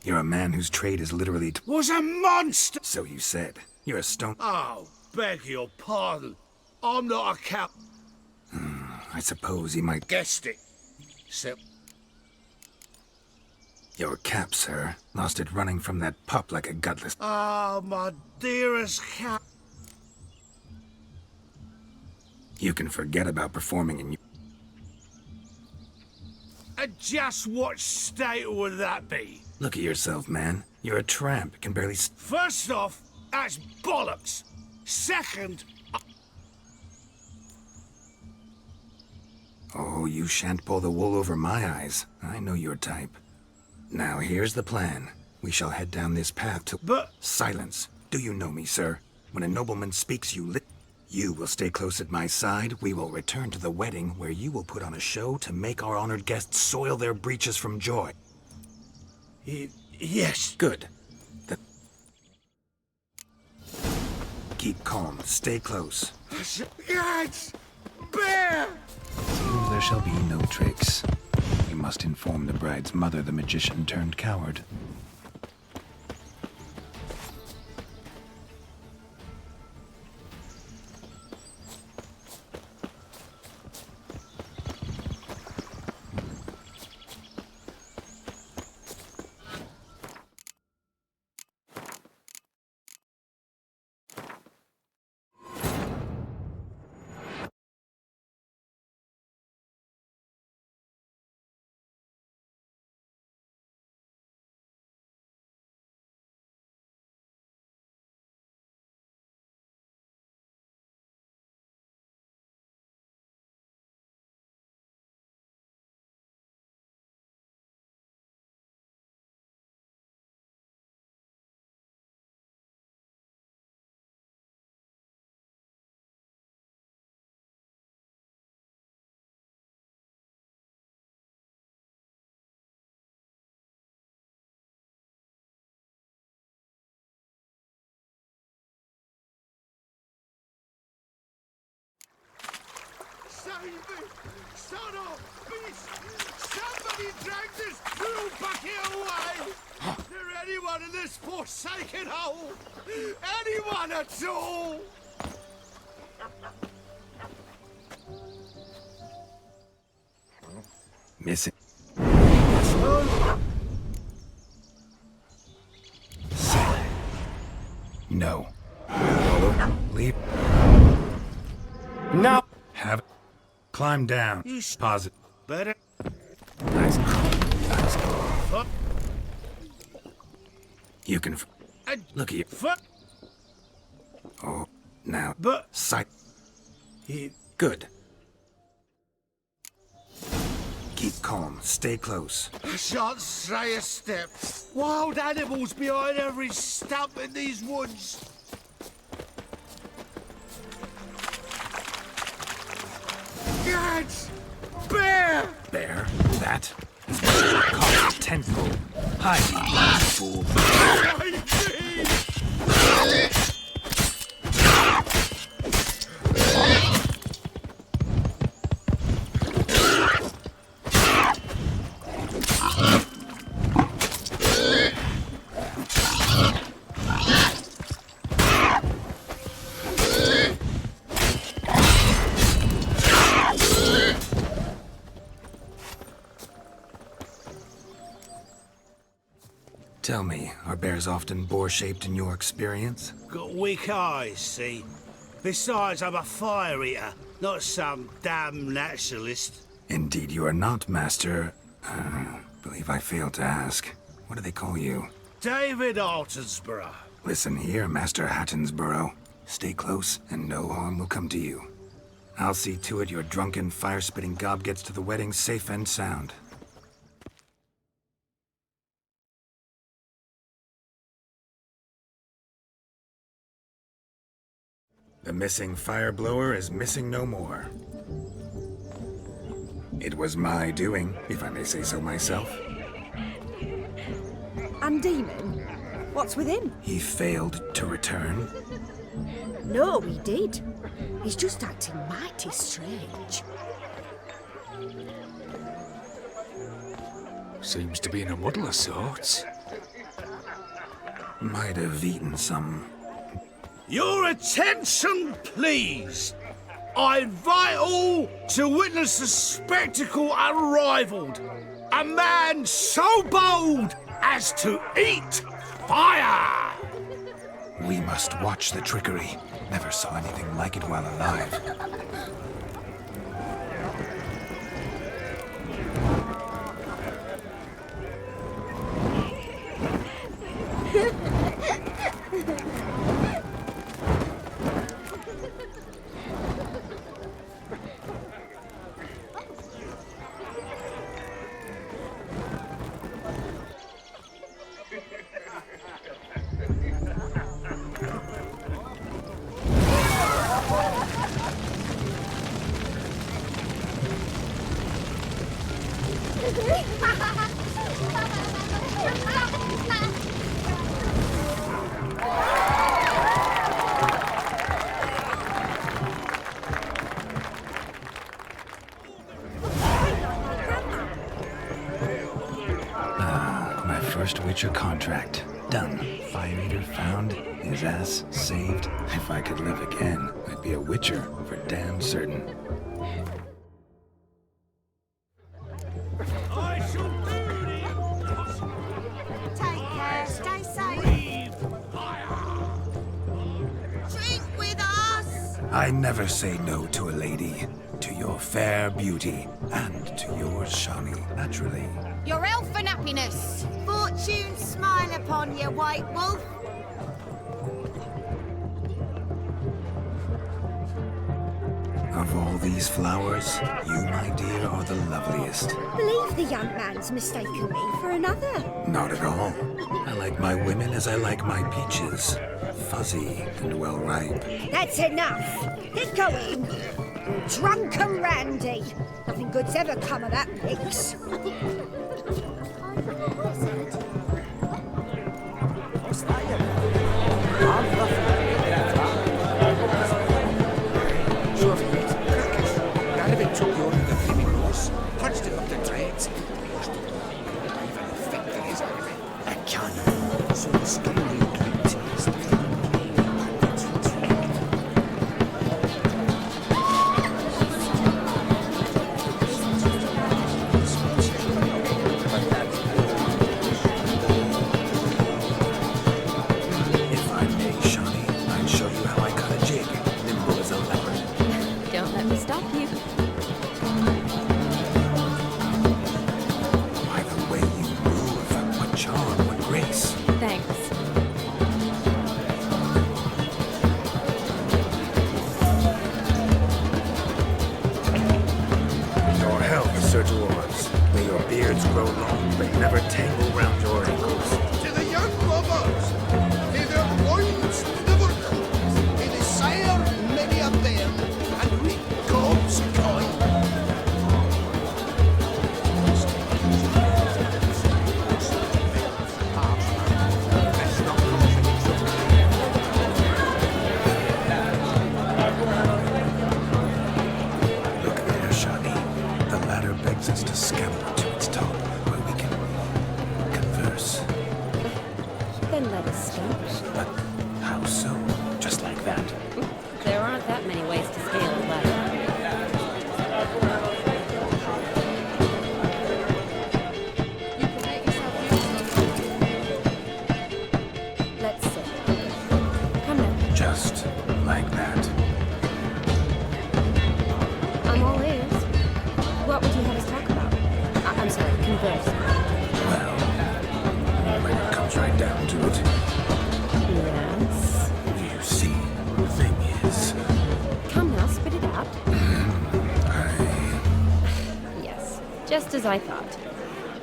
[SPEAKER 4] You're a man whose trade is literally
[SPEAKER 14] was a monster!
[SPEAKER 4] So you said. You're a stone...
[SPEAKER 14] Oh, beg your pardon. I'm not a cow...
[SPEAKER 4] I suppose he might...
[SPEAKER 14] Guessed it. So...
[SPEAKER 4] Your cap, sir. Lost it running from that pup like a gutless...
[SPEAKER 14] Ah, my dearest cat.
[SPEAKER 4] You can forget about performing in...
[SPEAKER 14] And just what state would that be?
[SPEAKER 4] Look at yourself, man. You're a tramp. Can barely...
[SPEAKER 14] First off, that's bollocks. Second...
[SPEAKER 4] Oh, you shan't pull the wool over my eyes. I know your type. Now, here's the plan. We shall head down this path to...
[SPEAKER 14] But...
[SPEAKER 4] Silence. Do you know me, sir? When a nobleman speaks, you will stay close at my side. We will return to the wedding, where you will put on a show to make our honored guests soil their breeches from joy.
[SPEAKER 14] Yes.
[SPEAKER 4] Good. Keep calm. Stay close.
[SPEAKER 14] Yes! Bear!
[SPEAKER 4] There shall be no tricks. We must inform the bride's mother the magician turned coward.
[SPEAKER 14] Save me! Son of beast! Somebody drag this cruel bucket away! Is there anyone in this forsaken hole? Anyone at all?
[SPEAKER 4] Missing. No. Follow. Leave.
[SPEAKER 14] No.
[SPEAKER 4] Have it. Climb down. Pause it.
[SPEAKER 14] Better.
[SPEAKER 4] Nice. Nice. You can... Look at you. Oh, now.
[SPEAKER 14] But...
[SPEAKER 4] Sight. Good. Keep calm. Stay close.
[SPEAKER 14] I shan't stray a step. Wild animals behind every stump in these woods. Gads! Bear!
[SPEAKER 4] Bear? That? Cost tenfold. Hide, you fool. Tell me, are bears often boar-shaped in your experience?
[SPEAKER 14] Got weak eyes, see? Besides, I'm a fire eater, not some damn naturalist.
[SPEAKER 4] Indeed you are not, Master. Believe I failed to ask. What do they call you?
[SPEAKER 14] David Altonsborough.
[SPEAKER 4] Listen here, Master Hattonsborough. Stay close, and no harm will come to you. I'll see to it your drunken, fire-spitting gob gets to the wedding safe and sound. The missing fire blower is missing no more. It was my doing, if I may say so myself.
[SPEAKER 10] And Demon? What's with him?
[SPEAKER 4] He failed to return.
[SPEAKER 10] No, he did. He's just acting mighty strange.
[SPEAKER 6] Seems to be in a muddle of sorts.
[SPEAKER 4] Might have eaten some.
[SPEAKER 14] Your attention, please. I invite all to witness a spectacle unrivaled. A man so bold as to eat fire!
[SPEAKER 4] We must watch the trickery. Never saw anything like it while alive. First Witcher contract. Done. Fire Eater found. His ass saved. If I could live again, I'd be a Witcher for damn certain.
[SPEAKER 10] Take care, stay safe. Drink with us!
[SPEAKER 4] I never say no to a lady. To your fair beauty. And to yours, Shawnee, naturally.
[SPEAKER 10] Your elfin happiness! Fortune smile upon you, White Wolf.
[SPEAKER 4] Of all these flowers, you, my dear, are the loveliest.
[SPEAKER 10] Believe the young man's mistaken me for another.
[SPEAKER 4] Not at all. I like my women as I like my peaches. Fuzzy and well ripe.
[SPEAKER 10] That's enough. Get going. You're drunk and randy. Nothing good's ever come of that mix.
[SPEAKER 2] I'm all ears. What would you as I thought.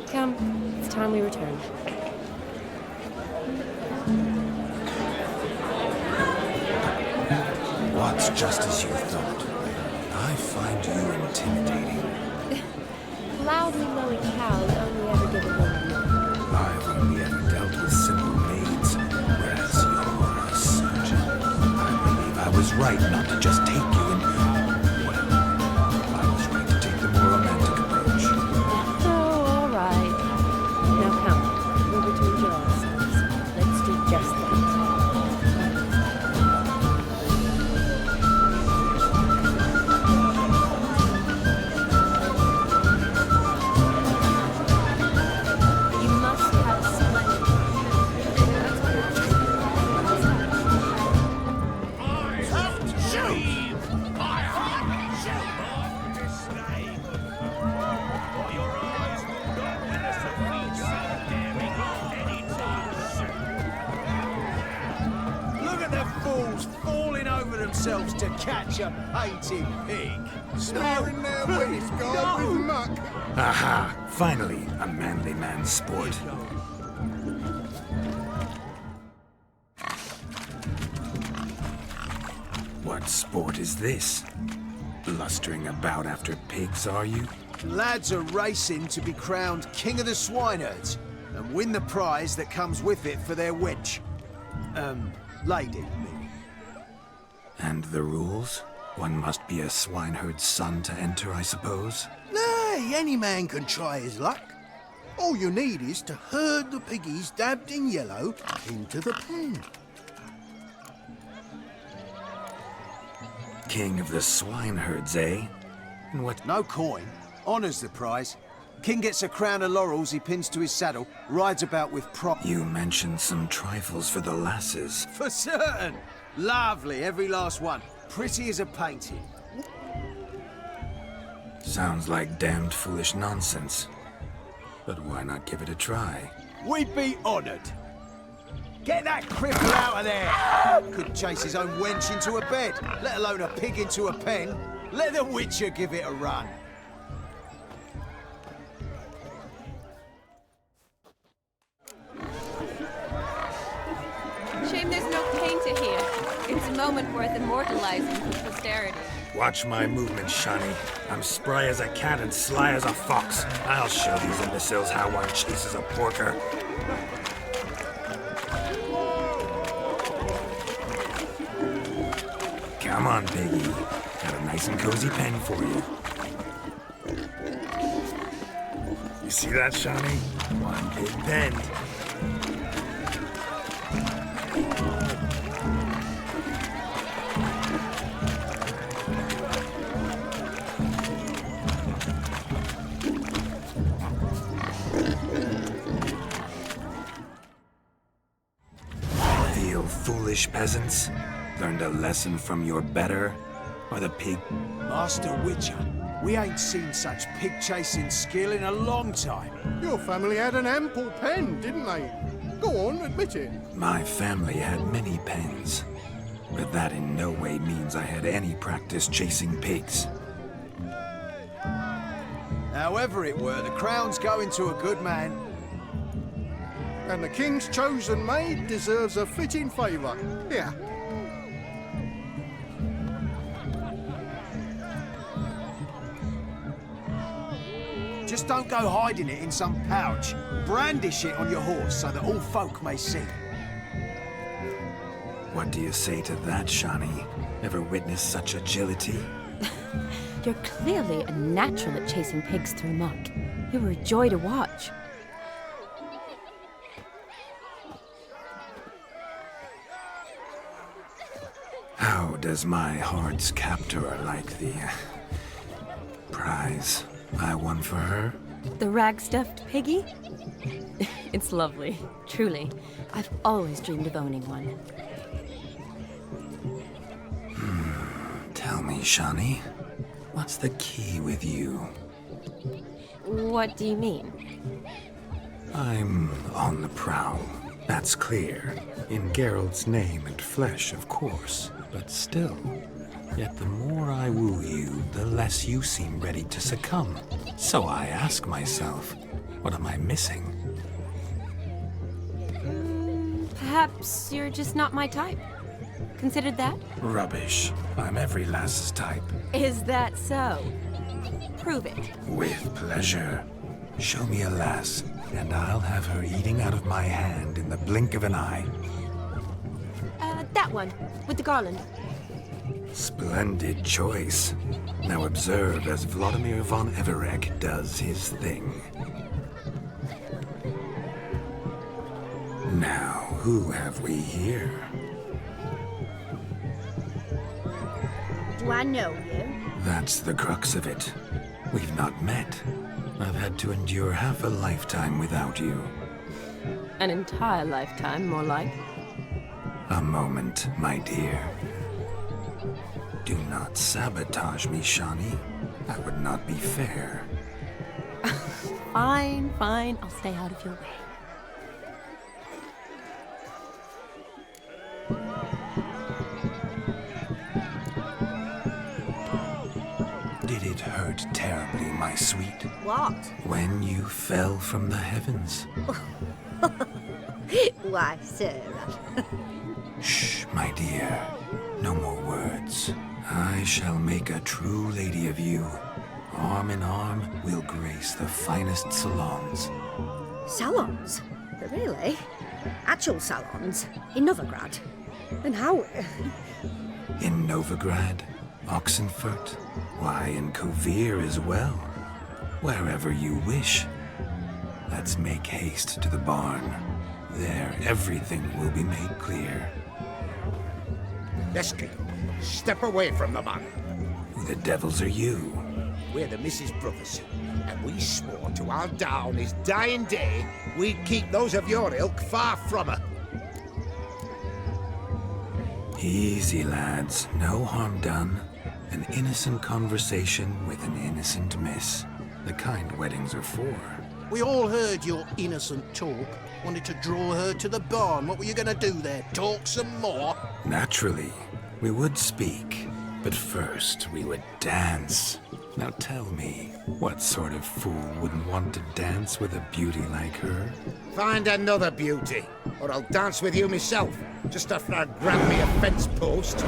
[SPEAKER 2] Come, it's time we return.
[SPEAKER 4] What's just as you thought? I find you intimidating.
[SPEAKER 2] Loudly lowing cows only ever give a woman milk.
[SPEAKER 4] I've only ever dealt with simple maids, whereas you're a surgeon. I believe I was right not to just take you in. Well, I was right to take the more romantic approach.
[SPEAKER 2] Oh, all right. Now come, we're to enjoy ourselves. Let's do just that.
[SPEAKER 14] Themselves to catch a painted pig.
[SPEAKER 3] Smearing their waist guard with muck.
[SPEAKER 4] Aha! Finally, a manly man's sport. What sport is this? Blustering about after pigs, are you?
[SPEAKER 14] Lads are racing to be crowned King of the Swineherds and win the prize that comes with it for their wench. Lady, maybe.
[SPEAKER 4] And the rules? One must be a swineherd's son to enter, I suppose?
[SPEAKER 14] Nay, any man can try his luck. All you need is to herd the piggies dabbed in yellow into the pen.
[SPEAKER 4] King of the swineherds, eh? And what?
[SPEAKER 14] No coin. Honours the prize. King gets a crown of laurels he pins to his saddle, rides about with prop.
[SPEAKER 4] You mentioned some trifles for the lasses.
[SPEAKER 14] For certain. Lovely, every last one. Pretty as a painting.
[SPEAKER 4] Sounds like damned foolish nonsense. But why not give it a try?
[SPEAKER 14] We'd be honoured. Get that cripple out of there! Couldn't chase his own wench into a bed, let alone a pig into a pen. Let the Witcher give it a run.
[SPEAKER 2] Shame there's no painter here. It's a moment worth immortalizing for posterity.
[SPEAKER 4] Watch my movement, Shani. I'm spry as a cat and sly as a fox. I'll show these imbeciles how one chases a porker. Come on, piggy. Got a nice and cozy pen for you. You see that, Shani? One big pen. Foolish peasants? Learned a lesson from your better? Or the pig?
[SPEAKER 14] Master Witcher, we ain't seen such pig-chasing skill in a long time.
[SPEAKER 3] Your family had an ample pen, didn't they? Go on, admit it.
[SPEAKER 4] My family had many pens. But that in no way means I had any practice chasing pigs.
[SPEAKER 14] However it were, the crown's going to a good man.
[SPEAKER 3] And the king's chosen maid deserves a fitting favour. Here.
[SPEAKER 14] Just don't go hiding it in some pouch. Brandish it on your horse so that all folk may see.
[SPEAKER 4] What do you say to that, Shani? Ever witnessed such agility?
[SPEAKER 2] You're clearly a natural at chasing pigs through muck. You were a joy to watch.
[SPEAKER 4] How does my heart's captor like the prize I won for her?
[SPEAKER 2] The rag-stuffed piggy? It's lovely, truly. I've always dreamed of owning one.
[SPEAKER 4] Tell me, Shani, what's the key with you?
[SPEAKER 2] What do you mean?
[SPEAKER 4] I'm on the prowl. That's clear. In Geralt's name and flesh, of course. But still, Yet the more I woo you, the less you seem ready to succumb. So I ask myself, what am I missing?
[SPEAKER 2] Perhaps you're just not my type. Considered that?
[SPEAKER 4] Rubbish. I'm every lass's type.
[SPEAKER 2] Is that so? Prove it.
[SPEAKER 4] With pleasure. Show me a lass, and I'll have her eating out of my hand in the blink of an eye.
[SPEAKER 2] That one, with the garland.
[SPEAKER 4] Splendid choice. Now observe as Vladimir von Everec does his thing. Now, who have we here?
[SPEAKER 10] Do I know you?
[SPEAKER 4] That's the crux of it. We've not met. I've had to endure half a lifetime without you.
[SPEAKER 2] An entire lifetime, more like.
[SPEAKER 4] A moment, my dear. Do not sabotage me, Shani. That would not be fair.
[SPEAKER 2] Fine, fine. I'll stay out of your way.
[SPEAKER 4] Did it hurt terribly, my sweet?
[SPEAKER 10] What?
[SPEAKER 4] When you fell from the heavens.
[SPEAKER 10] Why, Sarah.
[SPEAKER 4] Shh, my dear. No more words. I shall make a true lady of you. Arm in arm, we'll grace the finest salons.
[SPEAKER 10] Salons? Really? Actual salons? In Novigrad? And how?
[SPEAKER 4] In Novigrad, Oxenfurt, why, in Kovir as well. Wherever you wish. Let's make haste to the barn. There, everything will be made clear.
[SPEAKER 14] Lesky, step away from the man.
[SPEAKER 4] Who the devils are you?
[SPEAKER 14] We're the Mrs. Brothers, and we swore to our down his dying day we'd keep those of your ilk far from her.
[SPEAKER 4] Easy, lads. No harm done. An innocent conversation with an innocent miss. The kind weddings are for.
[SPEAKER 5] We all heard your innocent talk. Wanted to draw her to the barn. What were you gonna do there? Talk some more?
[SPEAKER 4] Naturally. We would speak. But first, we would dance. Now tell me, what sort of fool wouldn't want to dance with a beauty like her?
[SPEAKER 14] Find another beauty, or I'll dance with you myself, just after I grab me a fence post.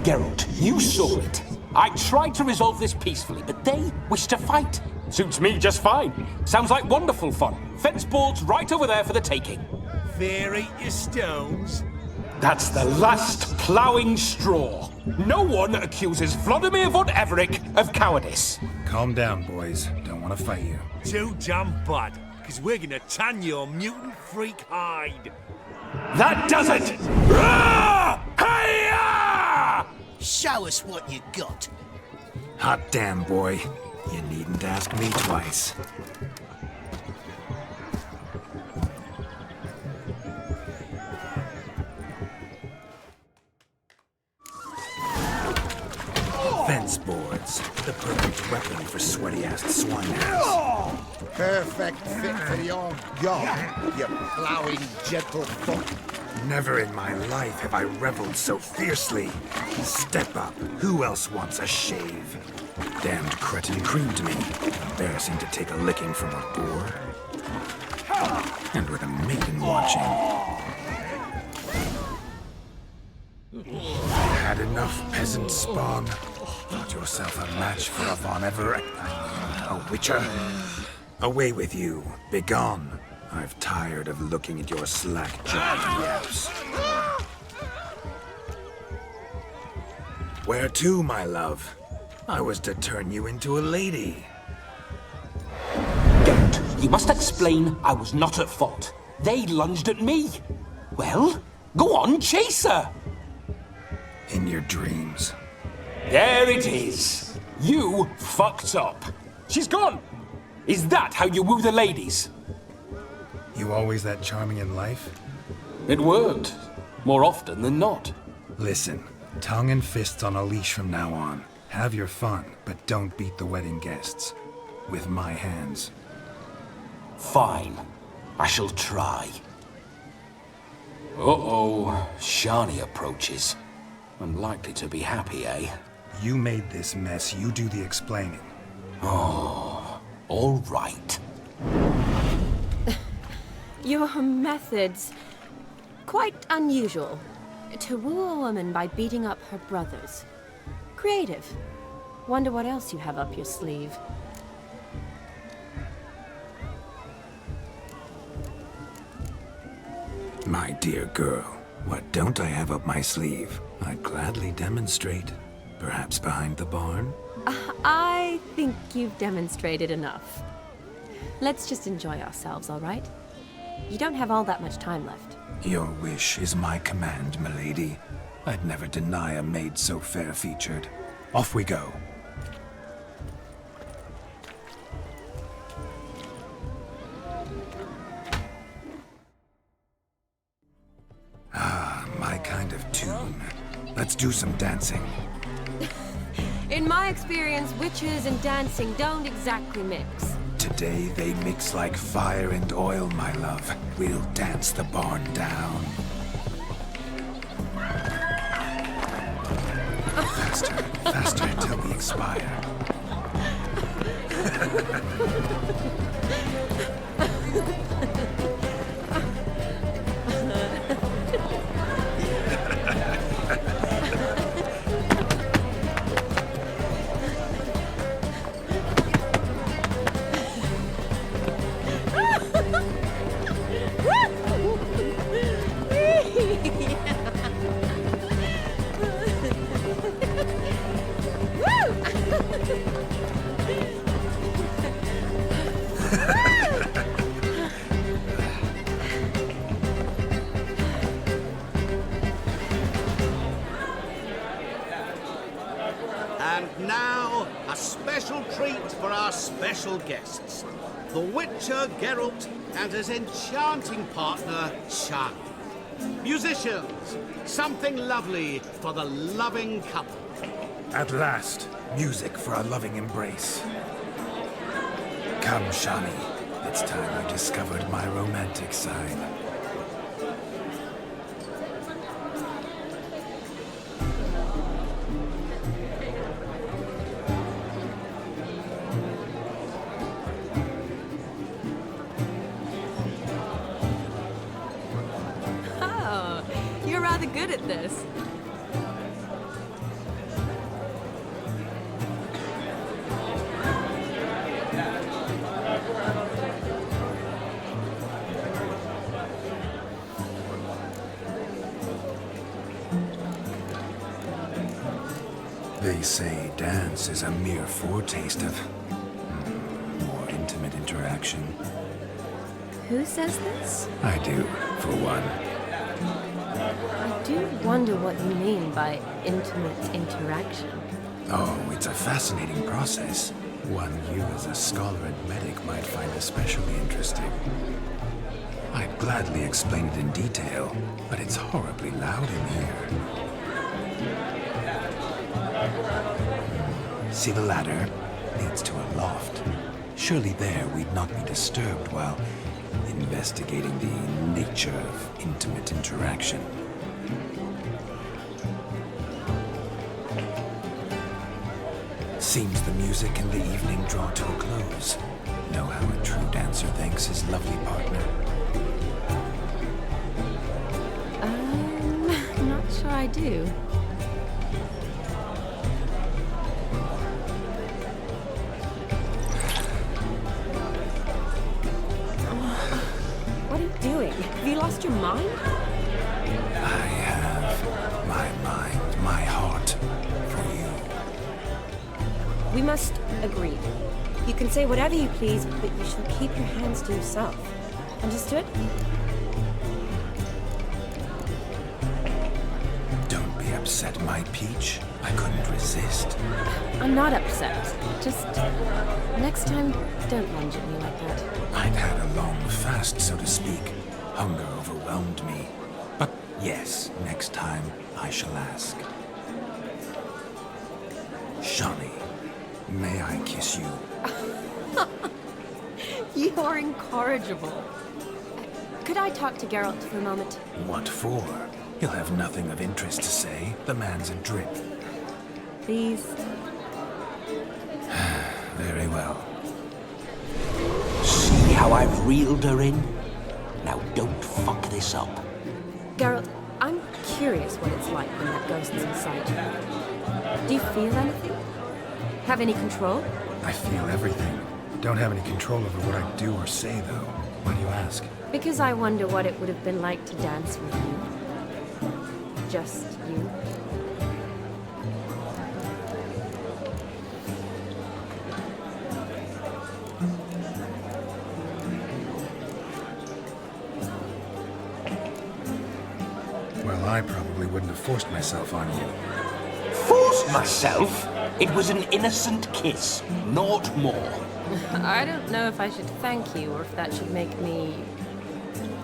[SPEAKER 15] Geralt, you saw it. I tried to resolve this peacefully, but they wish to fight. Suits me just fine. Sounds like wonderful fun. Fence boards right over there for the taking.
[SPEAKER 13] Fair eat your stones.
[SPEAKER 15] That's the last ploughing straw. No one accuses Vladimir von Everec of cowardice.
[SPEAKER 4] Calm down, boys. Don't want to fight you.
[SPEAKER 13] Too damn bad, because we're gonna tan your mutant freak hide.
[SPEAKER 15] That does it! Hi-ya!
[SPEAKER 5] Show us what you got.
[SPEAKER 4] Hot damn, boy. You needn't ask me twice. Fence boards. The perfect weapon for sweaty-assed swine-ass.
[SPEAKER 14] Perfect fit for your gob, you ploughing gentle foot.
[SPEAKER 4] Never in my life have I reveled so fiercely. Step up. Who else wants a shave? Damned cretin creamed me. Embarrassing to take a licking from a boar. And with a maiden watching. Had enough, peasant spawn. Thought yourself a match for a von Everec. A witcher. Away with you. Begone. I've tired of looking at your slack-jawed yaps. Where to, my love? I was to turn you into a lady.
[SPEAKER 15] Geralt, you must explain I was not at fault. They lunged at me. Well, go on, chase her.
[SPEAKER 4] In your dreams.
[SPEAKER 15] There it is. You fucked up. She's gone. Is that how you woo the ladies?
[SPEAKER 4] You always that charming in life?
[SPEAKER 15] It worked. More often than not.
[SPEAKER 4] Listen, tongue and fists on a leash from now on. Have your fun, but don't beat the wedding guests. With my hands.
[SPEAKER 15] Fine. I shall try. Uh-oh. Shani approaches. I'm likely to be happy, eh?
[SPEAKER 4] You made this mess, you do the explaining.
[SPEAKER 15] Oh, all right.
[SPEAKER 2] Your methods... quite unusual. To woo a woman by beating up her brothers. Creative. Wonder what else you have up your sleeve.
[SPEAKER 4] My dear girl, what don't I have up my sleeve? I'd gladly demonstrate. Perhaps behind the barn?
[SPEAKER 2] I think you've demonstrated enough. Let's just enjoy ourselves, all right? You don't have all that much time left.
[SPEAKER 4] Your wish is my command, milady. I'd never deny a maid so fair-featured. Off we go. Ah, my kind of tune. Let's do some dancing.
[SPEAKER 2] In my experience, witches and dancing don't exactly mix.
[SPEAKER 4] Today they mix like fire and oil, my love. We'll dance the barn down. Faster, faster till we expire.
[SPEAKER 14] And now, a special treat for our special guests. The Witcher, Geralt, and his enchanting partner, Shani. Musicians, something lovely for the loving couple.
[SPEAKER 4] At last, music for a loving embrace. Come, Shani. It's time you discovered my romantic side.
[SPEAKER 2] Oh, you're rather good at this.
[SPEAKER 4] They say dance is a mere foretaste of more intimate interaction.
[SPEAKER 2] Who says this?
[SPEAKER 4] I do, for one.
[SPEAKER 2] I do wonder what you mean by intimate interaction.
[SPEAKER 4] Oh, it's a fascinating process. One you as a scholar and medic might find especially interesting. I'd gladly explain it in detail, but it's horribly loud in here. See the ladder? Leads to a loft. Surely there we'd not be disturbed while investigating the nature of intimate interaction. Seems the music and the evening draw to a close. Know how a true dancer thanks his lovely partner.
[SPEAKER 2] Not sure I do. What are you doing? Have you lost your mind?
[SPEAKER 4] I have my mind, my heart for you.
[SPEAKER 2] We must agree. You can say whatever you please, but you shall keep your hands to yourself. Understood?
[SPEAKER 4] Don't be upset, my peach. I couldn't resist.
[SPEAKER 2] I'm not upset. Just next time, don't lunge at me like that.
[SPEAKER 4] I'd had a long fast, so to speak. Hunger overwhelmed me. But yes, next time I shall ask. Shani, may I kiss you?
[SPEAKER 2] You're incorrigible. Could I talk to Geralt for a moment?
[SPEAKER 4] What for? He'll have nothing of interest to say. The man's a drip.
[SPEAKER 2] Please.
[SPEAKER 4] Very well.
[SPEAKER 8] See how I've reeled her in? Now don't fuck this up.
[SPEAKER 2] Geralt, I'm curious what it's like when that ghost's inside you. Do you feel anything? Have any control?
[SPEAKER 4] I feel everything. Don't have any control over what I do or say, though. Why do you ask?
[SPEAKER 2] Because I wonder what it would have been like to dance with you. Just you.
[SPEAKER 4] Well, I probably wouldn't have forced myself on you.
[SPEAKER 8] Forced myself? It was an innocent kiss, naught more.
[SPEAKER 2] I don't know if I should thank you or if that should make me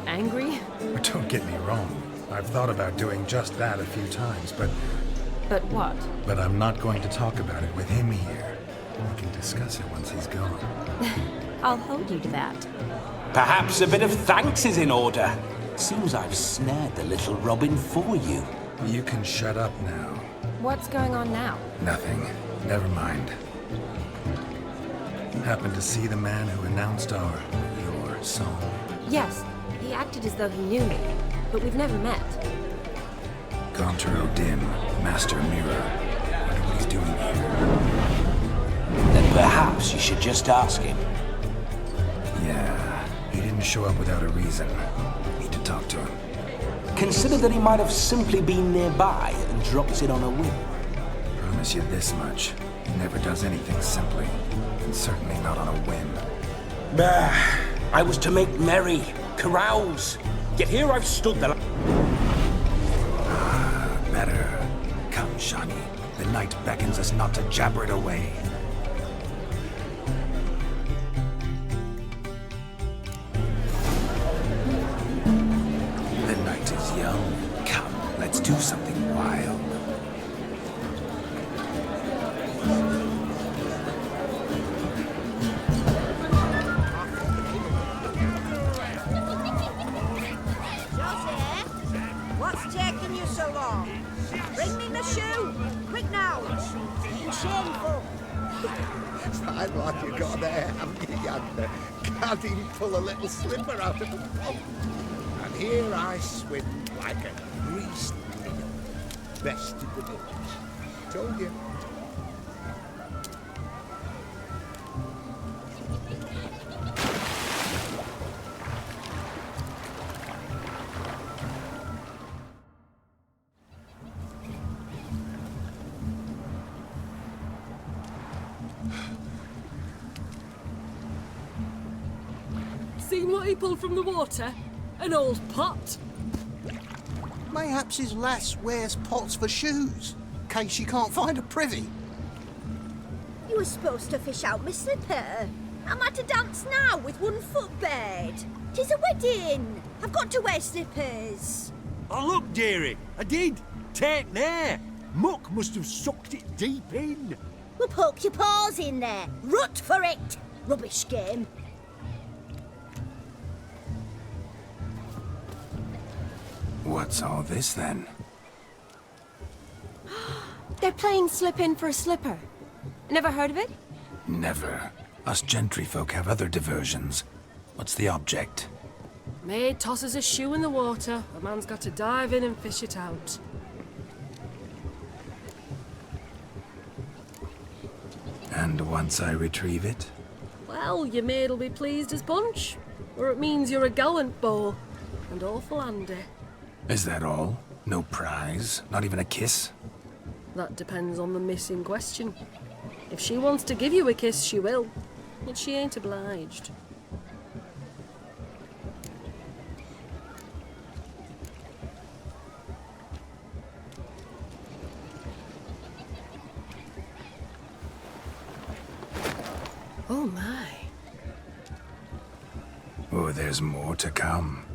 [SPEAKER 2] angry.
[SPEAKER 4] Don't get me wrong. I've thought about doing just that a few times, but...
[SPEAKER 2] But what?
[SPEAKER 4] But I'm not going to talk about it with him here. We can discuss it once he's gone.
[SPEAKER 2] I'll hold you to that.
[SPEAKER 8] Perhaps a bit of thanks is in order. Seems I've snared the little robin for you.
[SPEAKER 4] You can shut up now.
[SPEAKER 2] What's going on now?
[SPEAKER 4] Nothing. Never mind. Happened to see the man who announced your song?
[SPEAKER 2] Yes, he acted as though he knew me, but we've never met.
[SPEAKER 4] Contro Dim, Master Mirror. Wonder what he's doing here.
[SPEAKER 8] Then perhaps you should just ask him.
[SPEAKER 4] Yeah, he didn't show up without a reason. Need to talk to him.
[SPEAKER 8] Consider that he might have simply been nearby and dropped it on a whim.
[SPEAKER 4] Promise you this much. He never does anything simply. And certainly not on a whim.
[SPEAKER 8] Bah! I was to make merry, carouse. Yet here I've stood there.
[SPEAKER 4] Better. Come, Shani. The night beckons us not to jabber it away. The night is young. Come, let's do something wild.
[SPEAKER 10] What's taking you so long? Bring me my shoe! Quick now! Shameful!
[SPEAKER 3] Fine what you got there, haven't you, yonder? Can't even pull a little slipper out of the pump. And here I swim like a greased needle. Best in the village. Told you.
[SPEAKER 11] Seen what he pulled from the water? An old pot.
[SPEAKER 5] Mayhaps his lass wears pots for shoes, in case she can't find a privy.
[SPEAKER 10] You were supposed to fish out my slipper. I'm at a dance now with 1 foot bed. 'Tis a wedding. I've got to wear slippers.
[SPEAKER 13] Oh, look, dearie, I did. Take there. Muck must have sucked it deep in.
[SPEAKER 10] Well, poke your paws in there. Rut for it. Rubbish game.
[SPEAKER 4] What's all this, then?
[SPEAKER 2] They're playing slip in for a slipper. Never heard of it?
[SPEAKER 4] Never. Us gentry folk have other diversions. What's the object?
[SPEAKER 11] Maid tosses a shoe in the water. A man's got to dive in and fish it out.
[SPEAKER 4] And once I retrieve it?
[SPEAKER 11] Well, your maid'll be pleased as punch. Or it means you're a gallant beau. And awful handy.
[SPEAKER 4] Is that all? No prize? Not even a kiss?
[SPEAKER 11] That depends on the miss in question. If she wants to give you a kiss, she will. But she ain't obliged. Oh my.
[SPEAKER 4] Oh, there's more to come.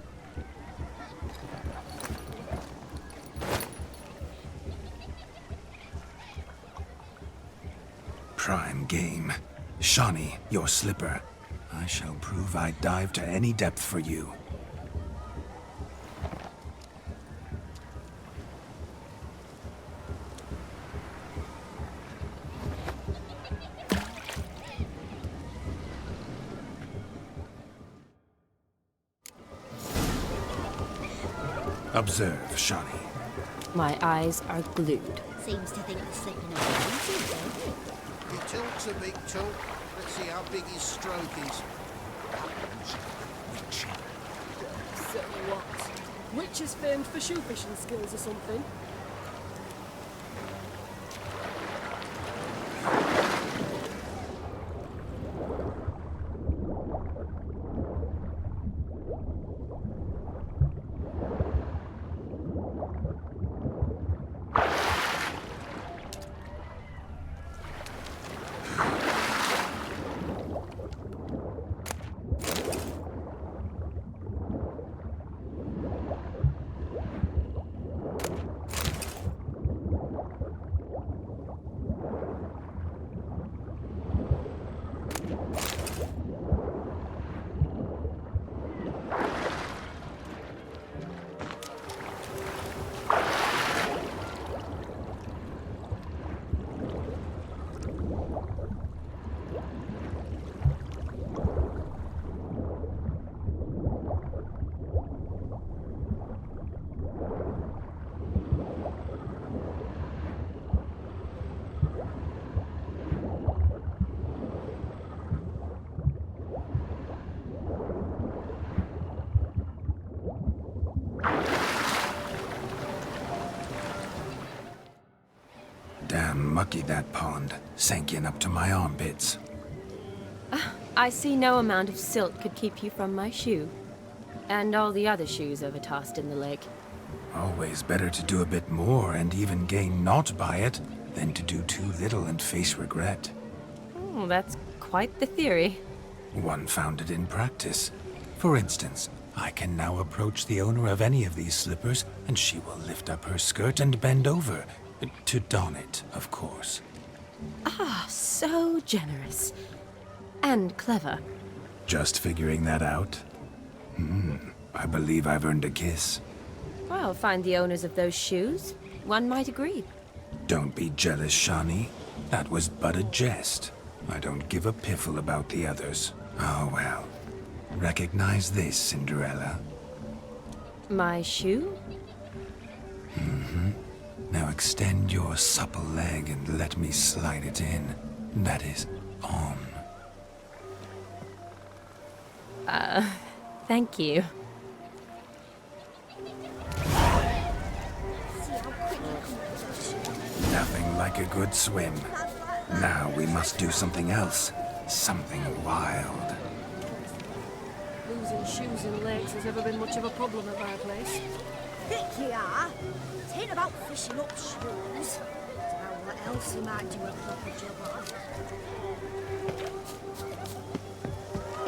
[SPEAKER 4] Prime game. Shani, your slipper. I shall prove I'd dive to any depth for you. Observe, Shani.
[SPEAKER 2] My eyes are glued.
[SPEAKER 10] Seems to think the sleeping on
[SPEAKER 3] He talks a big talk. Let's see how big his stroke is.
[SPEAKER 11] So what? Witch is famed for shoe fishing skills or something.
[SPEAKER 4] Damn mucky, that pond. Sank in up to my armpits.
[SPEAKER 2] I see no amount of silt could keep you from my shoe. And all the other shoes overtossed in the lake.
[SPEAKER 4] Always better to do a bit more and even gain naught by it than to do too little and face regret.
[SPEAKER 2] Oh, that's quite the theory.
[SPEAKER 4] One founded in practice. For instance, I can now approach the owner of any of these slippers, and she will lift up her skirt and bend over. To don it, of course.
[SPEAKER 2] Ah, so generous. And clever.
[SPEAKER 4] Just figuring that out? I believe I've earned a kiss.
[SPEAKER 2] Well, find the owners of those shoes. One might agree.
[SPEAKER 4] Don't be jealous, Shani. That was but a jest. I don't give a piffle about the others. Oh, well. Recognize this, Cinderella.
[SPEAKER 2] My shoe?
[SPEAKER 4] Now extend your supple leg and let me slide it in. That is, on.
[SPEAKER 2] Thank you.
[SPEAKER 4] Nothing like a good swim. Now we must do something else. Something wild.
[SPEAKER 11] Losing shoes in lakes has never been much of a problem at my place.
[SPEAKER 10] Thick you are. It ain't about fishing up shoes. It's about what else you might do a proper job of.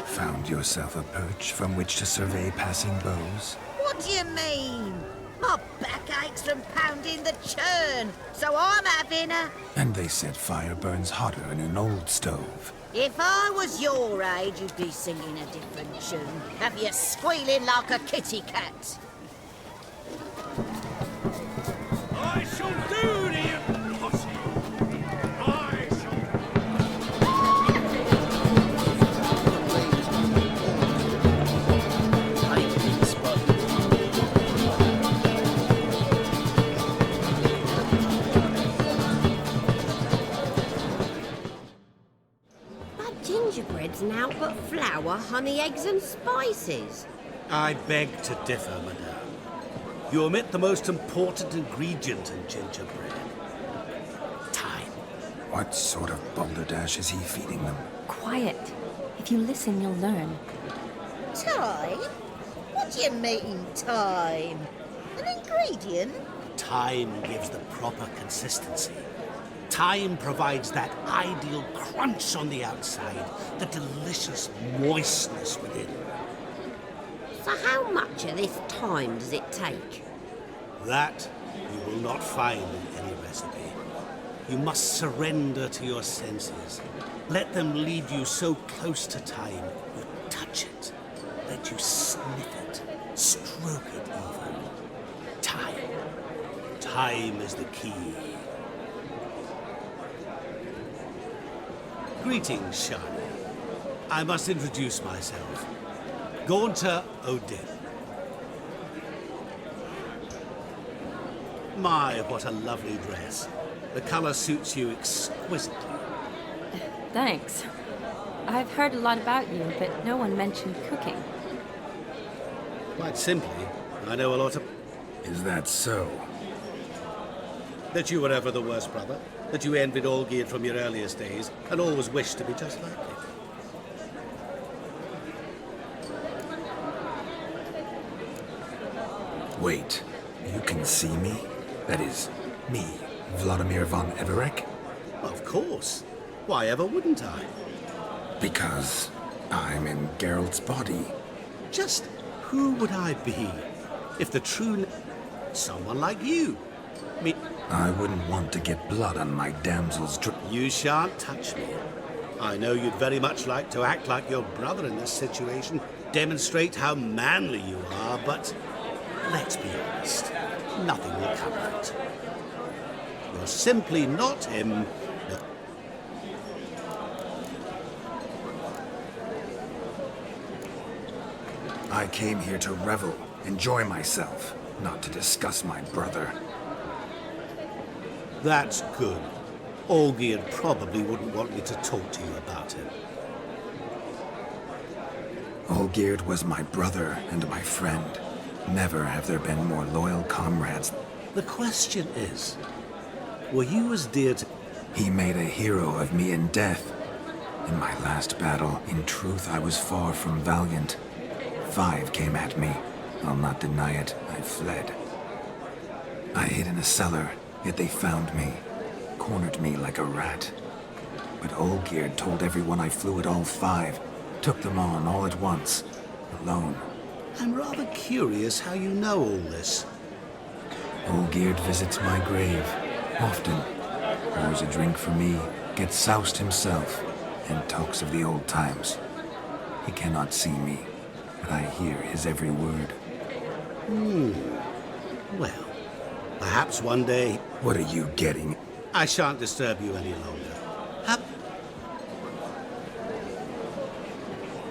[SPEAKER 4] Found yourself a perch from which to survey passing bows?
[SPEAKER 10] What do you mean? My back aches from pounding the churn, so I'm having a...
[SPEAKER 4] And they said fire burns hotter in an old stove.
[SPEAKER 10] If I was your age, you'd be singing a different tune. Have you squealing like a kitty cat?
[SPEAKER 14] I shall do to you, pussy! I
[SPEAKER 7] But gingerbread's now but flour, honey, eggs and spices.
[SPEAKER 16] I beg to differ, madame. You omit the most important ingredient in gingerbread. Time.
[SPEAKER 4] What sort of balderdash is he feeding them?
[SPEAKER 2] Quiet. If you listen, you'll learn.
[SPEAKER 10] Time? What do you mean, time? An ingredient?
[SPEAKER 16] Time gives the proper consistency. Time provides that ideal crunch on the outside, the delicious moistness within.
[SPEAKER 7] So how much of this time does it take?
[SPEAKER 16] That you will not find in any recipe. You must surrender to your senses. Let them lead you so close to time, you touch it. Let you sniff it, stroke it even. Time. Time is the key. Greetings, Shani. I must introduce myself. Gaunter Odin. My, what a lovely dress. The colour suits you exquisitely.
[SPEAKER 2] Thanks. I've heard a lot about you, but no one mentioned cooking.
[SPEAKER 16] Quite simply, I know a lot of...
[SPEAKER 4] Is that so?
[SPEAKER 16] That you were ever the worst brother, that you envied Olgierd from your earliest days, and always wished to be just like him.
[SPEAKER 4] Wait, you can see me? That is, me, Vladimir von Everec?
[SPEAKER 16] Of course. Why ever wouldn't I?
[SPEAKER 4] Because I'm in Geralt's body.
[SPEAKER 16] Just who would I be if the true... someone like you? Me...
[SPEAKER 4] I wouldn't want to get blood on my damsel's
[SPEAKER 16] You shan't touch me. I know you'd very much like to act like your brother in this situation, demonstrate how manly you are, but let's be honest, nothing will come of it. You're simply not him.
[SPEAKER 4] I came here to revel, enjoy myself, not to discuss my brother.
[SPEAKER 16] That's good. Olgierd probably wouldn't want me to talk to you about him.
[SPEAKER 4] Olgierd was my brother and my friend. Never have there been more loyal comrades.
[SPEAKER 16] The question is, were you as dear to...
[SPEAKER 4] He made a hero of me in death. In my last battle, in truth, I was far from valiant. 5 came at me. I'll not deny it, I fled. I hid in a cellar, yet they found me. Cornered me like a rat. But Olgierd told everyone I flew at all 5. Took them on all at once. Alone.
[SPEAKER 16] I'm rather curious how you know all this.
[SPEAKER 4] Olgierd visits my grave. Often. Pours a drink for me. Gets soused himself. And talks of the old times. He cannot see me. But I hear his every word.
[SPEAKER 16] Well, perhaps one day...
[SPEAKER 4] What are you getting?
[SPEAKER 16] I shan't disturb you any longer.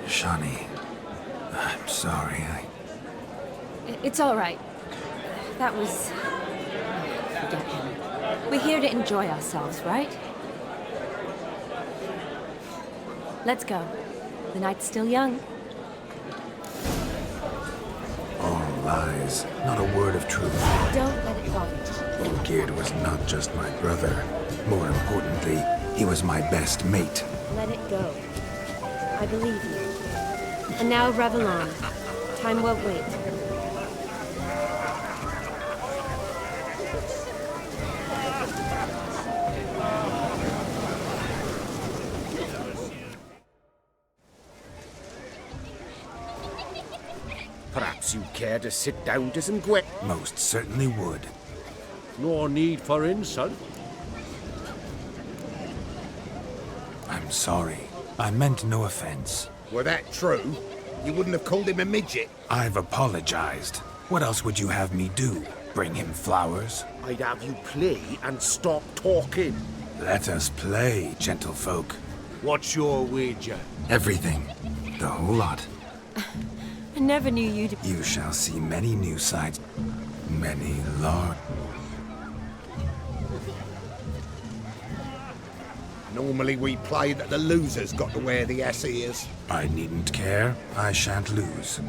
[SPEAKER 4] Shani, I'm sorry,
[SPEAKER 2] It's all right. That was... Forget him. We're here to enjoy ourselves, right? Let's go. The night's still young.
[SPEAKER 4] All lies. Not a word of truth.
[SPEAKER 2] Don't let it bother you.
[SPEAKER 4] Olgierd was not just my brother. More importantly, he was my best mate.
[SPEAKER 2] Let it go. I believe you. And now revel on. Time won't wait.
[SPEAKER 3] Perhaps you care to sit down to some quick.
[SPEAKER 4] Most certainly would.
[SPEAKER 13] No need for insult.
[SPEAKER 4] I'm sorry. I meant no offense.
[SPEAKER 3] Were that true, you wouldn't have called him a midget.
[SPEAKER 4] I've apologized. What else would you have me do? Bring him flowers?
[SPEAKER 3] I'd have you play and stop talking.
[SPEAKER 4] Let us play, gentlefolk.
[SPEAKER 13] What's your wager?
[SPEAKER 4] Everything. The whole lot.
[SPEAKER 2] I never knew you to...
[SPEAKER 4] You shall see many new sides. Many large...
[SPEAKER 3] Normally we play that the loser's got to wear the ears.
[SPEAKER 4] I needn't care. I shan't lose.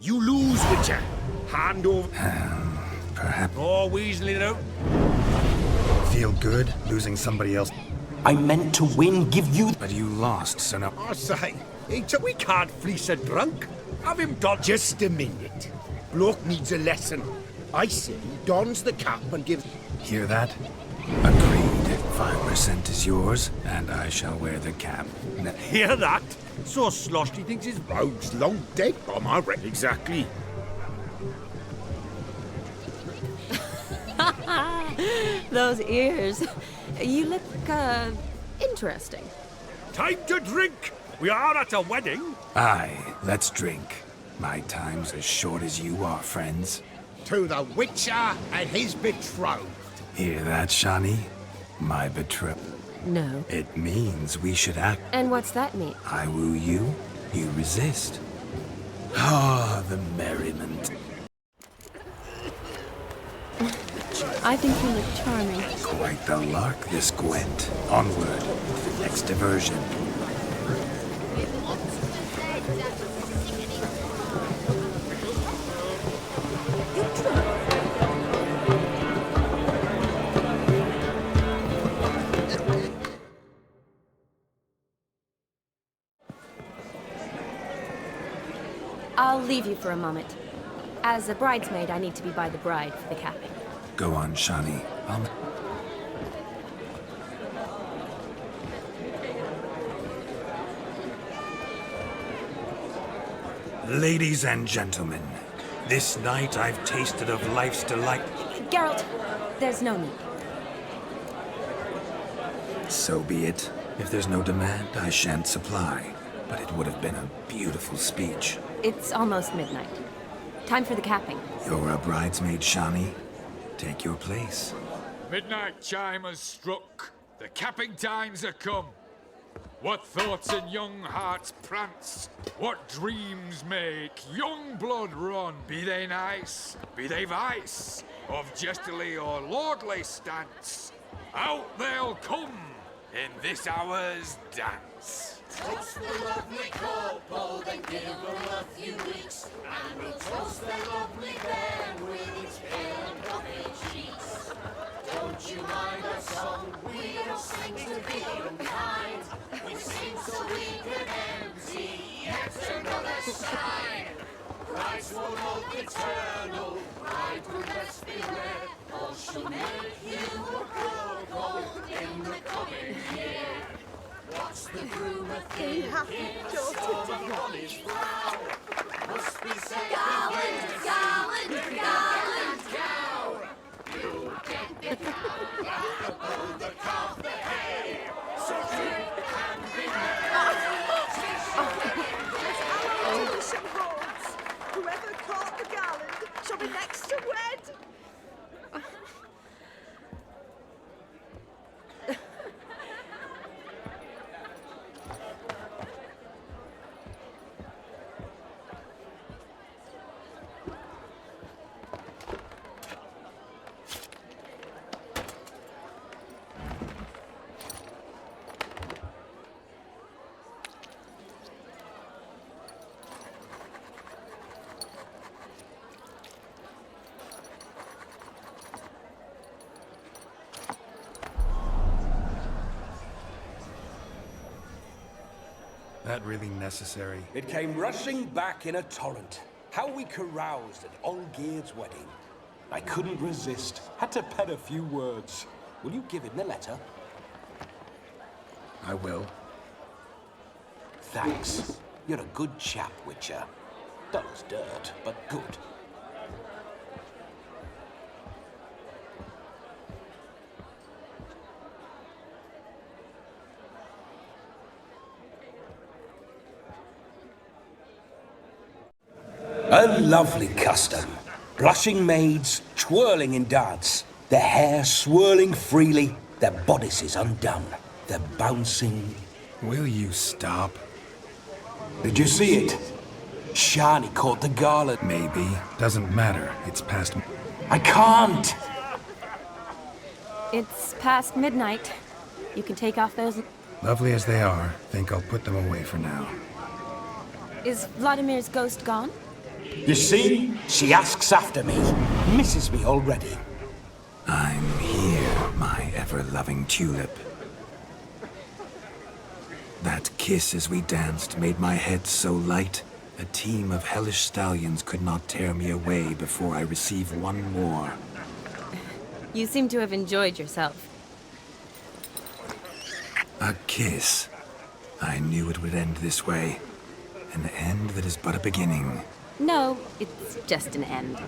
[SPEAKER 13] You lose, Witcher. Hand over.
[SPEAKER 4] Perhaps.
[SPEAKER 13] Oh, weaseling out.
[SPEAKER 4] Feel good losing somebody else?
[SPEAKER 15] I meant to win, give you...
[SPEAKER 4] But you lost, so now...
[SPEAKER 13] I say, we can't fleece a drunk. Have him done. Just a minute. Bloke needs a lesson. I say, dons the cap and gives...
[SPEAKER 4] Hear that? Agreed. 5% is yours, and I shall wear the cap.
[SPEAKER 13] Hear that? So sloshed he thinks his rogue's long dead, Tom, I reckon. Exactly.
[SPEAKER 2] Those ears. You look, interesting.
[SPEAKER 13] Time to drink! We are at a wedding.
[SPEAKER 4] Aye, let's drink. My time's as short as you are, friends.
[SPEAKER 3] To the Witcher and his betrothed.
[SPEAKER 4] Hear that, Shani? My betrothed.
[SPEAKER 2] No.
[SPEAKER 4] It means we should act.
[SPEAKER 2] And what's that mean?
[SPEAKER 4] I woo you, you resist. Ah, the merriment.
[SPEAKER 2] I think you look charming.
[SPEAKER 4] Quite the lark, this Gwent. Onward to the next diversion.
[SPEAKER 2] I'll leave you for a moment. As a bridesmaid, I need to be by the bride for the capping.
[SPEAKER 4] Go on, Shani. Ladies and gentlemen, this night I've tasted of life's delight.
[SPEAKER 2] Geralt, there's no need.
[SPEAKER 4] So be it. If there's no demand, I shan't supply. But it would have been a beautiful speech.
[SPEAKER 2] It's almost midnight. Time for the capping.
[SPEAKER 4] You're a bridesmaid, Shani. Take your place.
[SPEAKER 6] Midnight chime has struck. The capping times are come. What thoughts in young hearts prance? What dreams make young blood run? Be they nice, be they vice, of jestily or lordly stance, out they'll come in this hour's dance.
[SPEAKER 14] Toast the lovely couple, then give them a few weeks, and we'll toast their lovely band with its pale and puffy cheeks. Don't you mind our song? We don't sing to be unkind. We sing so we can empty yet another shrine. Christ will love eternal, bride will best beware, or she'll make you a cuckold in the coming year. What's the groom a thing? Must be said. Gallant, cow. You get the calf the hay. So drink and be merry.
[SPEAKER 17] Whoever caught the gallant shall be next to wed.
[SPEAKER 4] That really necessary?
[SPEAKER 15] It came rushing back in a torrent. How we caroused at Olgierd's wedding. I couldn't resist. Had to pen a few words. Will you give him the letter?
[SPEAKER 4] I will.
[SPEAKER 15] Thanks. You're a good chap, Witcher. Dull as dirt, but good. A lovely custom. Blushing maids, twirling in dance, their hair swirling freely, their bodices undone, their bouncing...
[SPEAKER 4] Will you stop?
[SPEAKER 15] Did you see it? Shani caught the garland.
[SPEAKER 4] Maybe. Doesn't matter. It's past...
[SPEAKER 15] I can't!
[SPEAKER 2] It's past midnight. You can take off those...
[SPEAKER 4] Lovely as they are, think I'll put them away for now.
[SPEAKER 2] Is Vladimir's ghost gone?
[SPEAKER 8] You see? She asks after me. Misses me already.
[SPEAKER 4] I'm here, my ever-loving tulip. That kiss as we danced made my head so light, a team of hellish stallions could not tear me away before I receive one more.
[SPEAKER 2] You seem to have enjoyed yourself.
[SPEAKER 4] A kiss. I knew it would end this way. An end that is but a beginning.
[SPEAKER 2] No, it's just an end.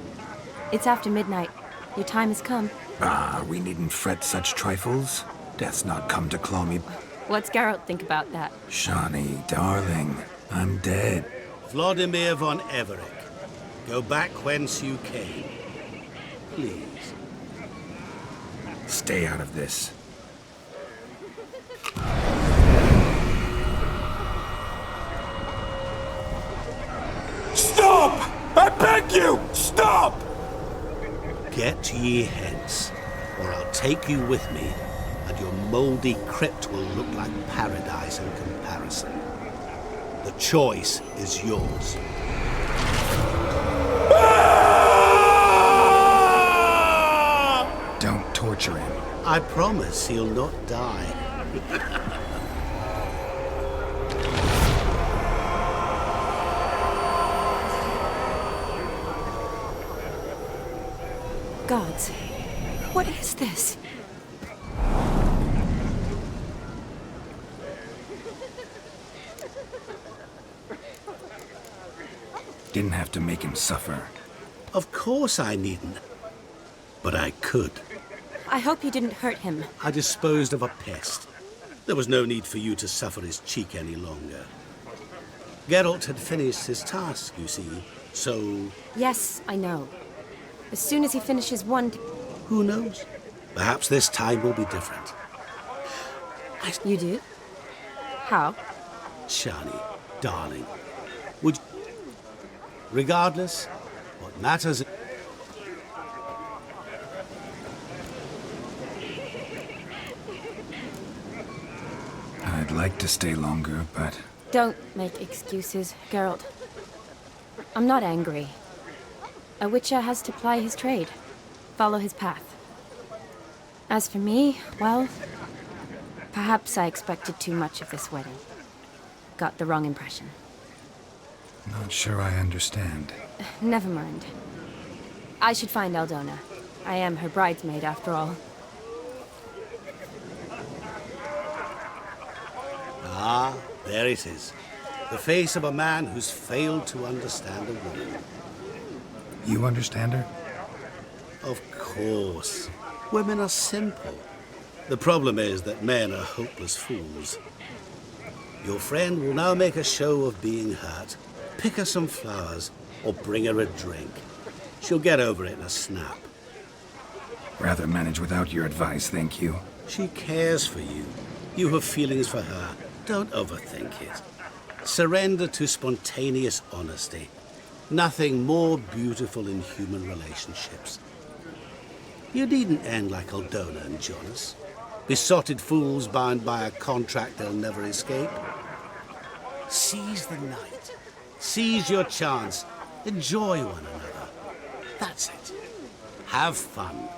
[SPEAKER 2] It's after midnight. Your time has come.
[SPEAKER 4] Ah, we needn't fret such trifles. Death's not come to claw me.
[SPEAKER 2] What's Geralt think about that?
[SPEAKER 4] Shawnee, darling, I'm dead.
[SPEAKER 16] Vladimir von Everett, go back whence you came. Please.
[SPEAKER 4] Stay out of this.
[SPEAKER 8] Stop! I beg you! Stop!
[SPEAKER 16] Get ye hence, or I'll take you with me, and your mouldy crypt will look like paradise in comparison. The choice is yours.
[SPEAKER 4] Don't torture him.
[SPEAKER 16] I promise he'll not die.
[SPEAKER 2] Gods, what is this?
[SPEAKER 4] Didn't have to make him suffer.
[SPEAKER 16] Of course I needn't. But I could.
[SPEAKER 2] I hope you didn't hurt him.
[SPEAKER 16] I disposed of a pest. There was no need for you to suffer his cheek any longer. Geralt had finished his task, you see, so...
[SPEAKER 2] Yes, I know. As soon as he finishes one...
[SPEAKER 16] Who knows? Perhaps this time will be different.
[SPEAKER 2] You do? How?
[SPEAKER 16] Shani, darling, would... Regardless, what matters...
[SPEAKER 4] I'd like to stay longer, but...
[SPEAKER 2] Don't make excuses, Geralt. I'm not angry. A witcher has to ply his trade, follow his path. As for me, well, perhaps I expected too much of this wedding. Got the wrong impression.
[SPEAKER 4] Not sure I understand.
[SPEAKER 2] Never mind. I should find Aldona. I am her bridesmaid, after all.
[SPEAKER 16] Ah, there it is. The face of a man who's failed to understand a woman.
[SPEAKER 4] You understand her?
[SPEAKER 16] Of course. Women are simple. The problem is that men are hopeless fools. Your friend will now make a show of being hurt, pick her some flowers, or bring her a drink. She'll get over it in a snap.
[SPEAKER 4] Rather manage without your advice, thank you.
[SPEAKER 16] She cares for you. You have feelings for her. Don't overthink it. Surrender to spontaneous honesty. Nothing more beautiful in human relationships. You needn't end like Aldona and Jonas. Besotted fools bound by a contract they'll never escape. Seize the night. Seize your chance. Enjoy one another. That's it. Have fun.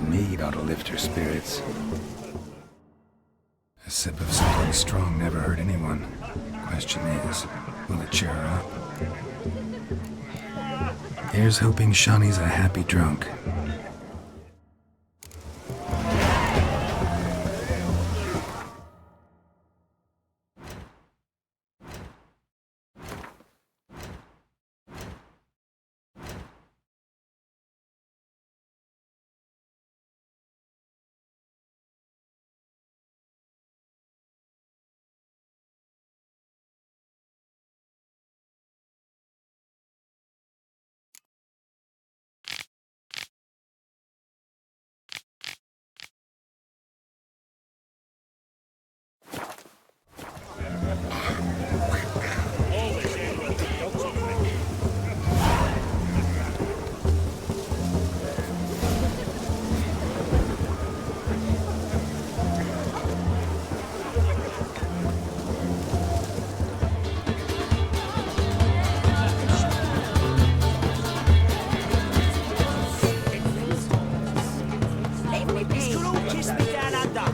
[SPEAKER 4] Mead ought to lift her spirits. A sip of something strong never hurt anyone. Question is, will it cheer her up? Here's hoping Shawnee's a happy drunk.
[SPEAKER 17] Kiss me down under.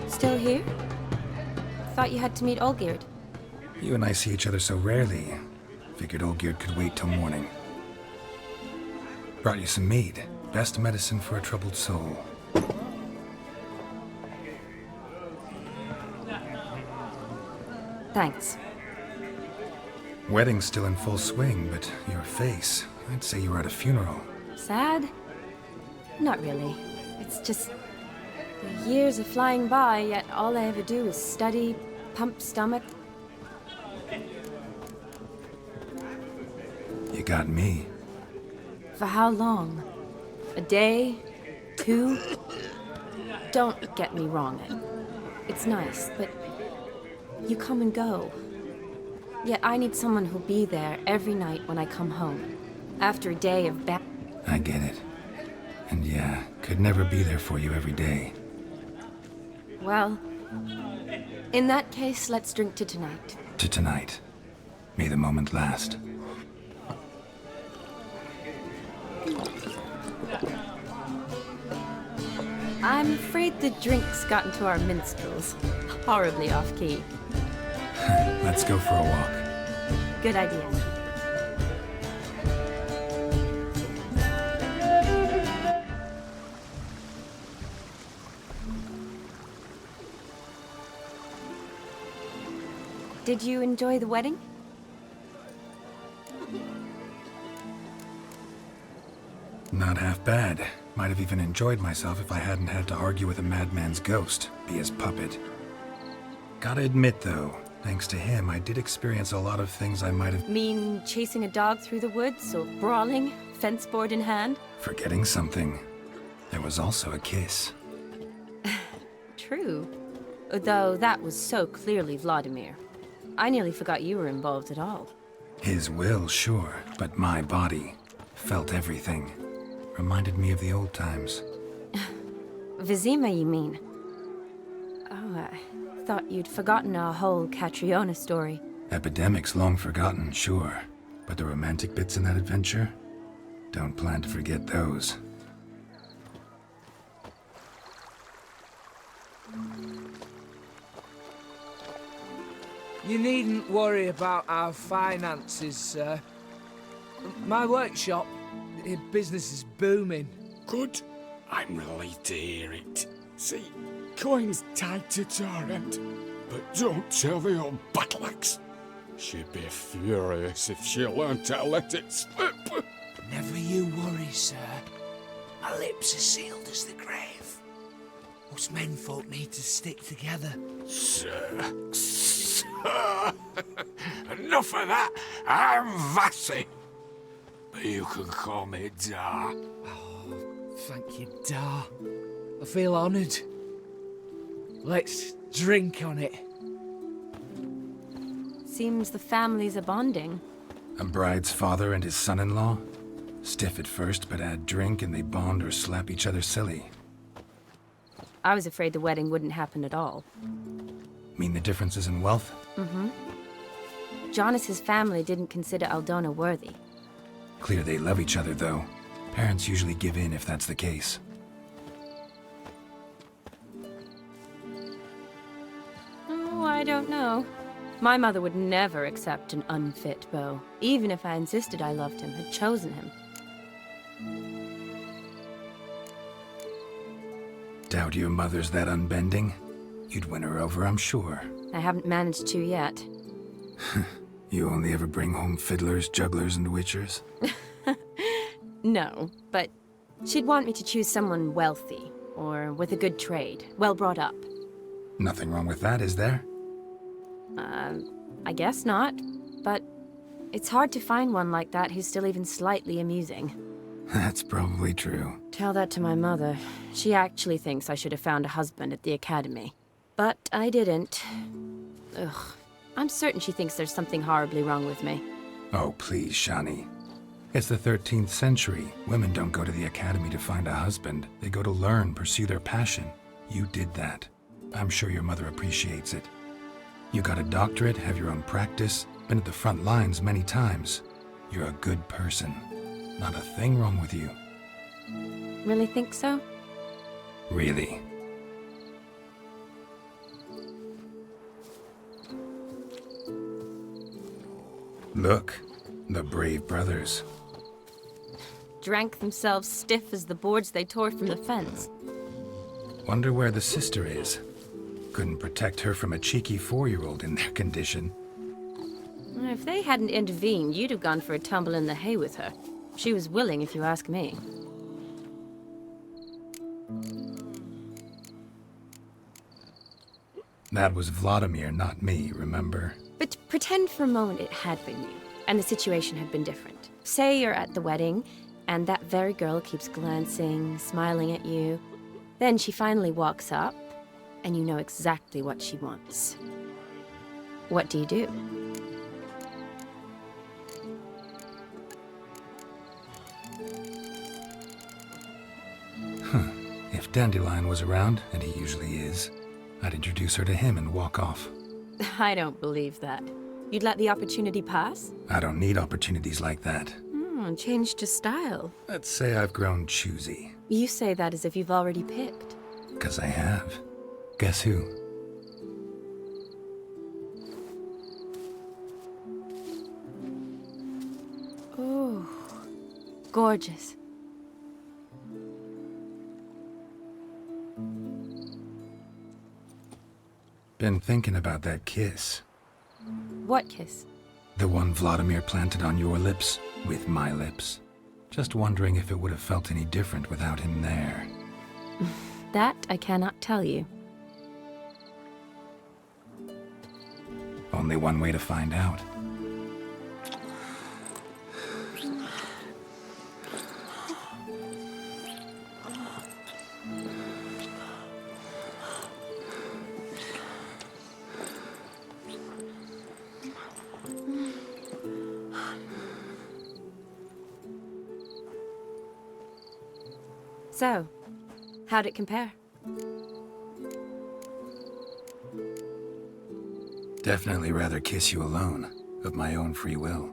[SPEAKER 2] Still here? Thought you had to meet Olgierd.
[SPEAKER 4] You and I see each other so rarely. Figured Olgierd could wait till morning. Brought you some mead. Best medicine for a troubled soul.
[SPEAKER 2] Thanks.
[SPEAKER 4] Wedding's still in full swing, but your face, I'd say you were at a funeral.
[SPEAKER 2] Sad? Not really. It's just... the years are flying by, yet all I ever do is study, pump stomach.
[SPEAKER 4] You got me.
[SPEAKER 2] For how long? A day? 2? Don't get me wrong. It's nice, but you come and go. Yet I need someone who'll be there every night when I come home. After a day of
[SPEAKER 4] I get it. And yeah, could never be there for you every day.
[SPEAKER 2] Well, in that case, let's drink to tonight.
[SPEAKER 4] To tonight. May the moment last.
[SPEAKER 2] I'm afraid the drinks got into our minstrels. Horribly off-key.
[SPEAKER 4] Let's go for a walk.
[SPEAKER 2] Good idea. Did you enjoy the wedding?
[SPEAKER 4] Not half bad. Might have even enjoyed myself if I hadn't had to argue with a madman's ghost, be his puppet. Gotta admit, though, thanks to him, I did experience a lot of things I might have...
[SPEAKER 2] Mean chasing a dog through the woods, or brawling, fence board in hand?
[SPEAKER 4] Forgetting something. There was also a kiss.
[SPEAKER 2] True. Though that was so clearly Vladimir. I nearly forgot you were involved at all.
[SPEAKER 4] His will, sure, but my body felt everything. Reminded me of the old times.
[SPEAKER 2] Vizima, you mean? Oh, I thought you'd forgotten our whole Catriona story.
[SPEAKER 4] Epidemics long forgotten, sure. But the romantic bits in that adventure? Don't plan to forget those.
[SPEAKER 12] You needn't worry about our finances, sir. My workshop, business is booming.
[SPEAKER 6] Good. I'm relieved to hear it. See, coin's tied to Torrent, but don't tell the old battleaxe. She'd be furious if she learned to let it slip.
[SPEAKER 12] Never you worry, sir. My lips are sealed as the grave. Us menfolk need to stick together.
[SPEAKER 6] Sir. Enough of that. I'm Vassy. But you can call me Dar.
[SPEAKER 12] Oh, thank you, Dar. I feel honoured. Let's drink on it.
[SPEAKER 2] Seems the families are bonding.
[SPEAKER 4] A bride's father and his son-in-law? Stiff at first, but add drink and they bond or slap each other silly.
[SPEAKER 2] I was afraid the wedding wouldn't happen at all.
[SPEAKER 4] Mean the differences in wealth?
[SPEAKER 2] Mm-hmm. Jonas's family didn't consider Aldona worthy.
[SPEAKER 4] Clear they love each other, though. Parents usually give in if that's the case.
[SPEAKER 2] Oh, I don't know. My mother would never accept an unfit beau, even if I insisted I loved him, had chosen him.
[SPEAKER 4] Doubt your mother's that unbending? You'd win her over, I'm sure.
[SPEAKER 2] I haven't managed to yet.
[SPEAKER 4] You only ever bring home fiddlers, jugglers, and witchers?
[SPEAKER 2] No, but she'd want me to choose someone wealthy, or with a good trade, well brought up.
[SPEAKER 4] Nothing wrong with that, is there?
[SPEAKER 2] I guess not, but it's hard to find one like that who's still even slightly amusing.
[SPEAKER 4] That's probably true.
[SPEAKER 2] Tell that to my mother. She actually thinks I should have found a husband at the academy. But I didn't. Ugh. I'm certain she thinks there's something horribly wrong with me.
[SPEAKER 4] Oh, please, Shani. It's the 13th century. Women don't go to the academy to find a husband. They go to learn, pursue their passion. You did that. I'm sure your mother appreciates it. You got a doctorate, have your own practice, been at the front lines many times. You're a good person. Not a thing wrong with you.
[SPEAKER 2] Really think so?
[SPEAKER 4] Really? Look, the brave brothers.
[SPEAKER 2] Drank themselves stiff as the boards they tore from the fence.
[SPEAKER 4] Wonder where the sister is. Couldn't protect her from a cheeky 4-year-old in their condition.
[SPEAKER 2] If they hadn't intervened, you'd have gone for a tumble in the hay with her. She was willing, if you ask me.
[SPEAKER 4] That was Vladimir, not me, remember?
[SPEAKER 2] But pretend for a moment it had been you, and the situation had been different. Say you're at the wedding, and that very girl keeps glancing, smiling at you. Then she finally walks up, and you know exactly what she wants. What do you do?
[SPEAKER 4] If Dandelion was around, and he usually is, I'd introduce her to him and walk off.
[SPEAKER 2] I don't believe that. You'd let the opportunity pass?
[SPEAKER 4] I don't need opportunities like that.
[SPEAKER 2] Changed your style.
[SPEAKER 4] Let's say I've grown choosy.
[SPEAKER 2] You say that as if you've already picked.
[SPEAKER 4] 'Cause I have. Guess who?
[SPEAKER 2] Oh, gorgeous.
[SPEAKER 4] Been thinking about that kiss.
[SPEAKER 2] What kiss?
[SPEAKER 4] The one Vladimir planted on your lips, with my lips. Just wondering if it would have felt any different without him there.
[SPEAKER 2] That I cannot tell you.
[SPEAKER 4] Only one way to find out.
[SPEAKER 2] So, how'd it compare?
[SPEAKER 4] Definitely rather kiss you alone, of my own free will.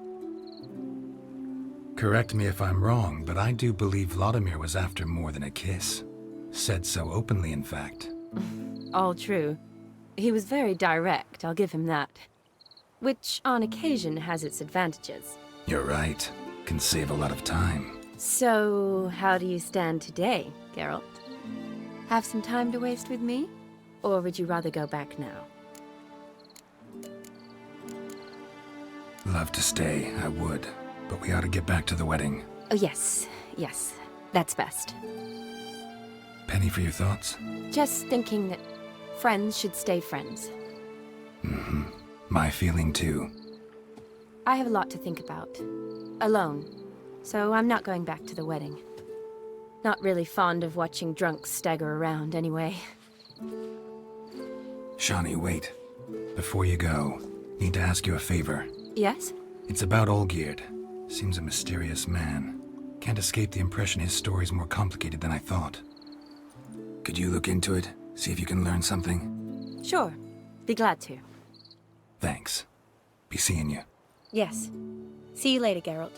[SPEAKER 4] Correct me if I'm wrong, but I do believe Vladimir was after more than a kiss. Said so openly, in fact.
[SPEAKER 2] All true. He was very direct, I'll give him that. Which, on occasion, has its advantages.
[SPEAKER 4] You're right. Can save a lot of time.
[SPEAKER 2] So, how do you stand today, Geralt? Have some time to waste with me? Or would you rather go back now?
[SPEAKER 4] Love to stay, I would. But we ought to get back to the wedding.
[SPEAKER 2] Oh, yes. Yes. That's best.
[SPEAKER 4] Penny for your thoughts?
[SPEAKER 2] Just thinking that friends should stay friends.
[SPEAKER 4] Mm-hmm. My feeling too.
[SPEAKER 2] I have a lot to think about. Alone. So I'm not going back to the wedding. Not really fond of watching drunks stagger around, anyway.
[SPEAKER 4] Shani, wait. Before you go, need to ask you a favor.
[SPEAKER 2] Yes?
[SPEAKER 4] It's about Olgierd. Seems a mysterious man. Can't escape the impression his story's more complicated than I thought. Could you look into it? See if you can learn something?
[SPEAKER 2] Sure. Be glad to.
[SPEAKER 4] Thanks. Be seeing you.
[SPEAKER 2] Yes. See you later, Geralt.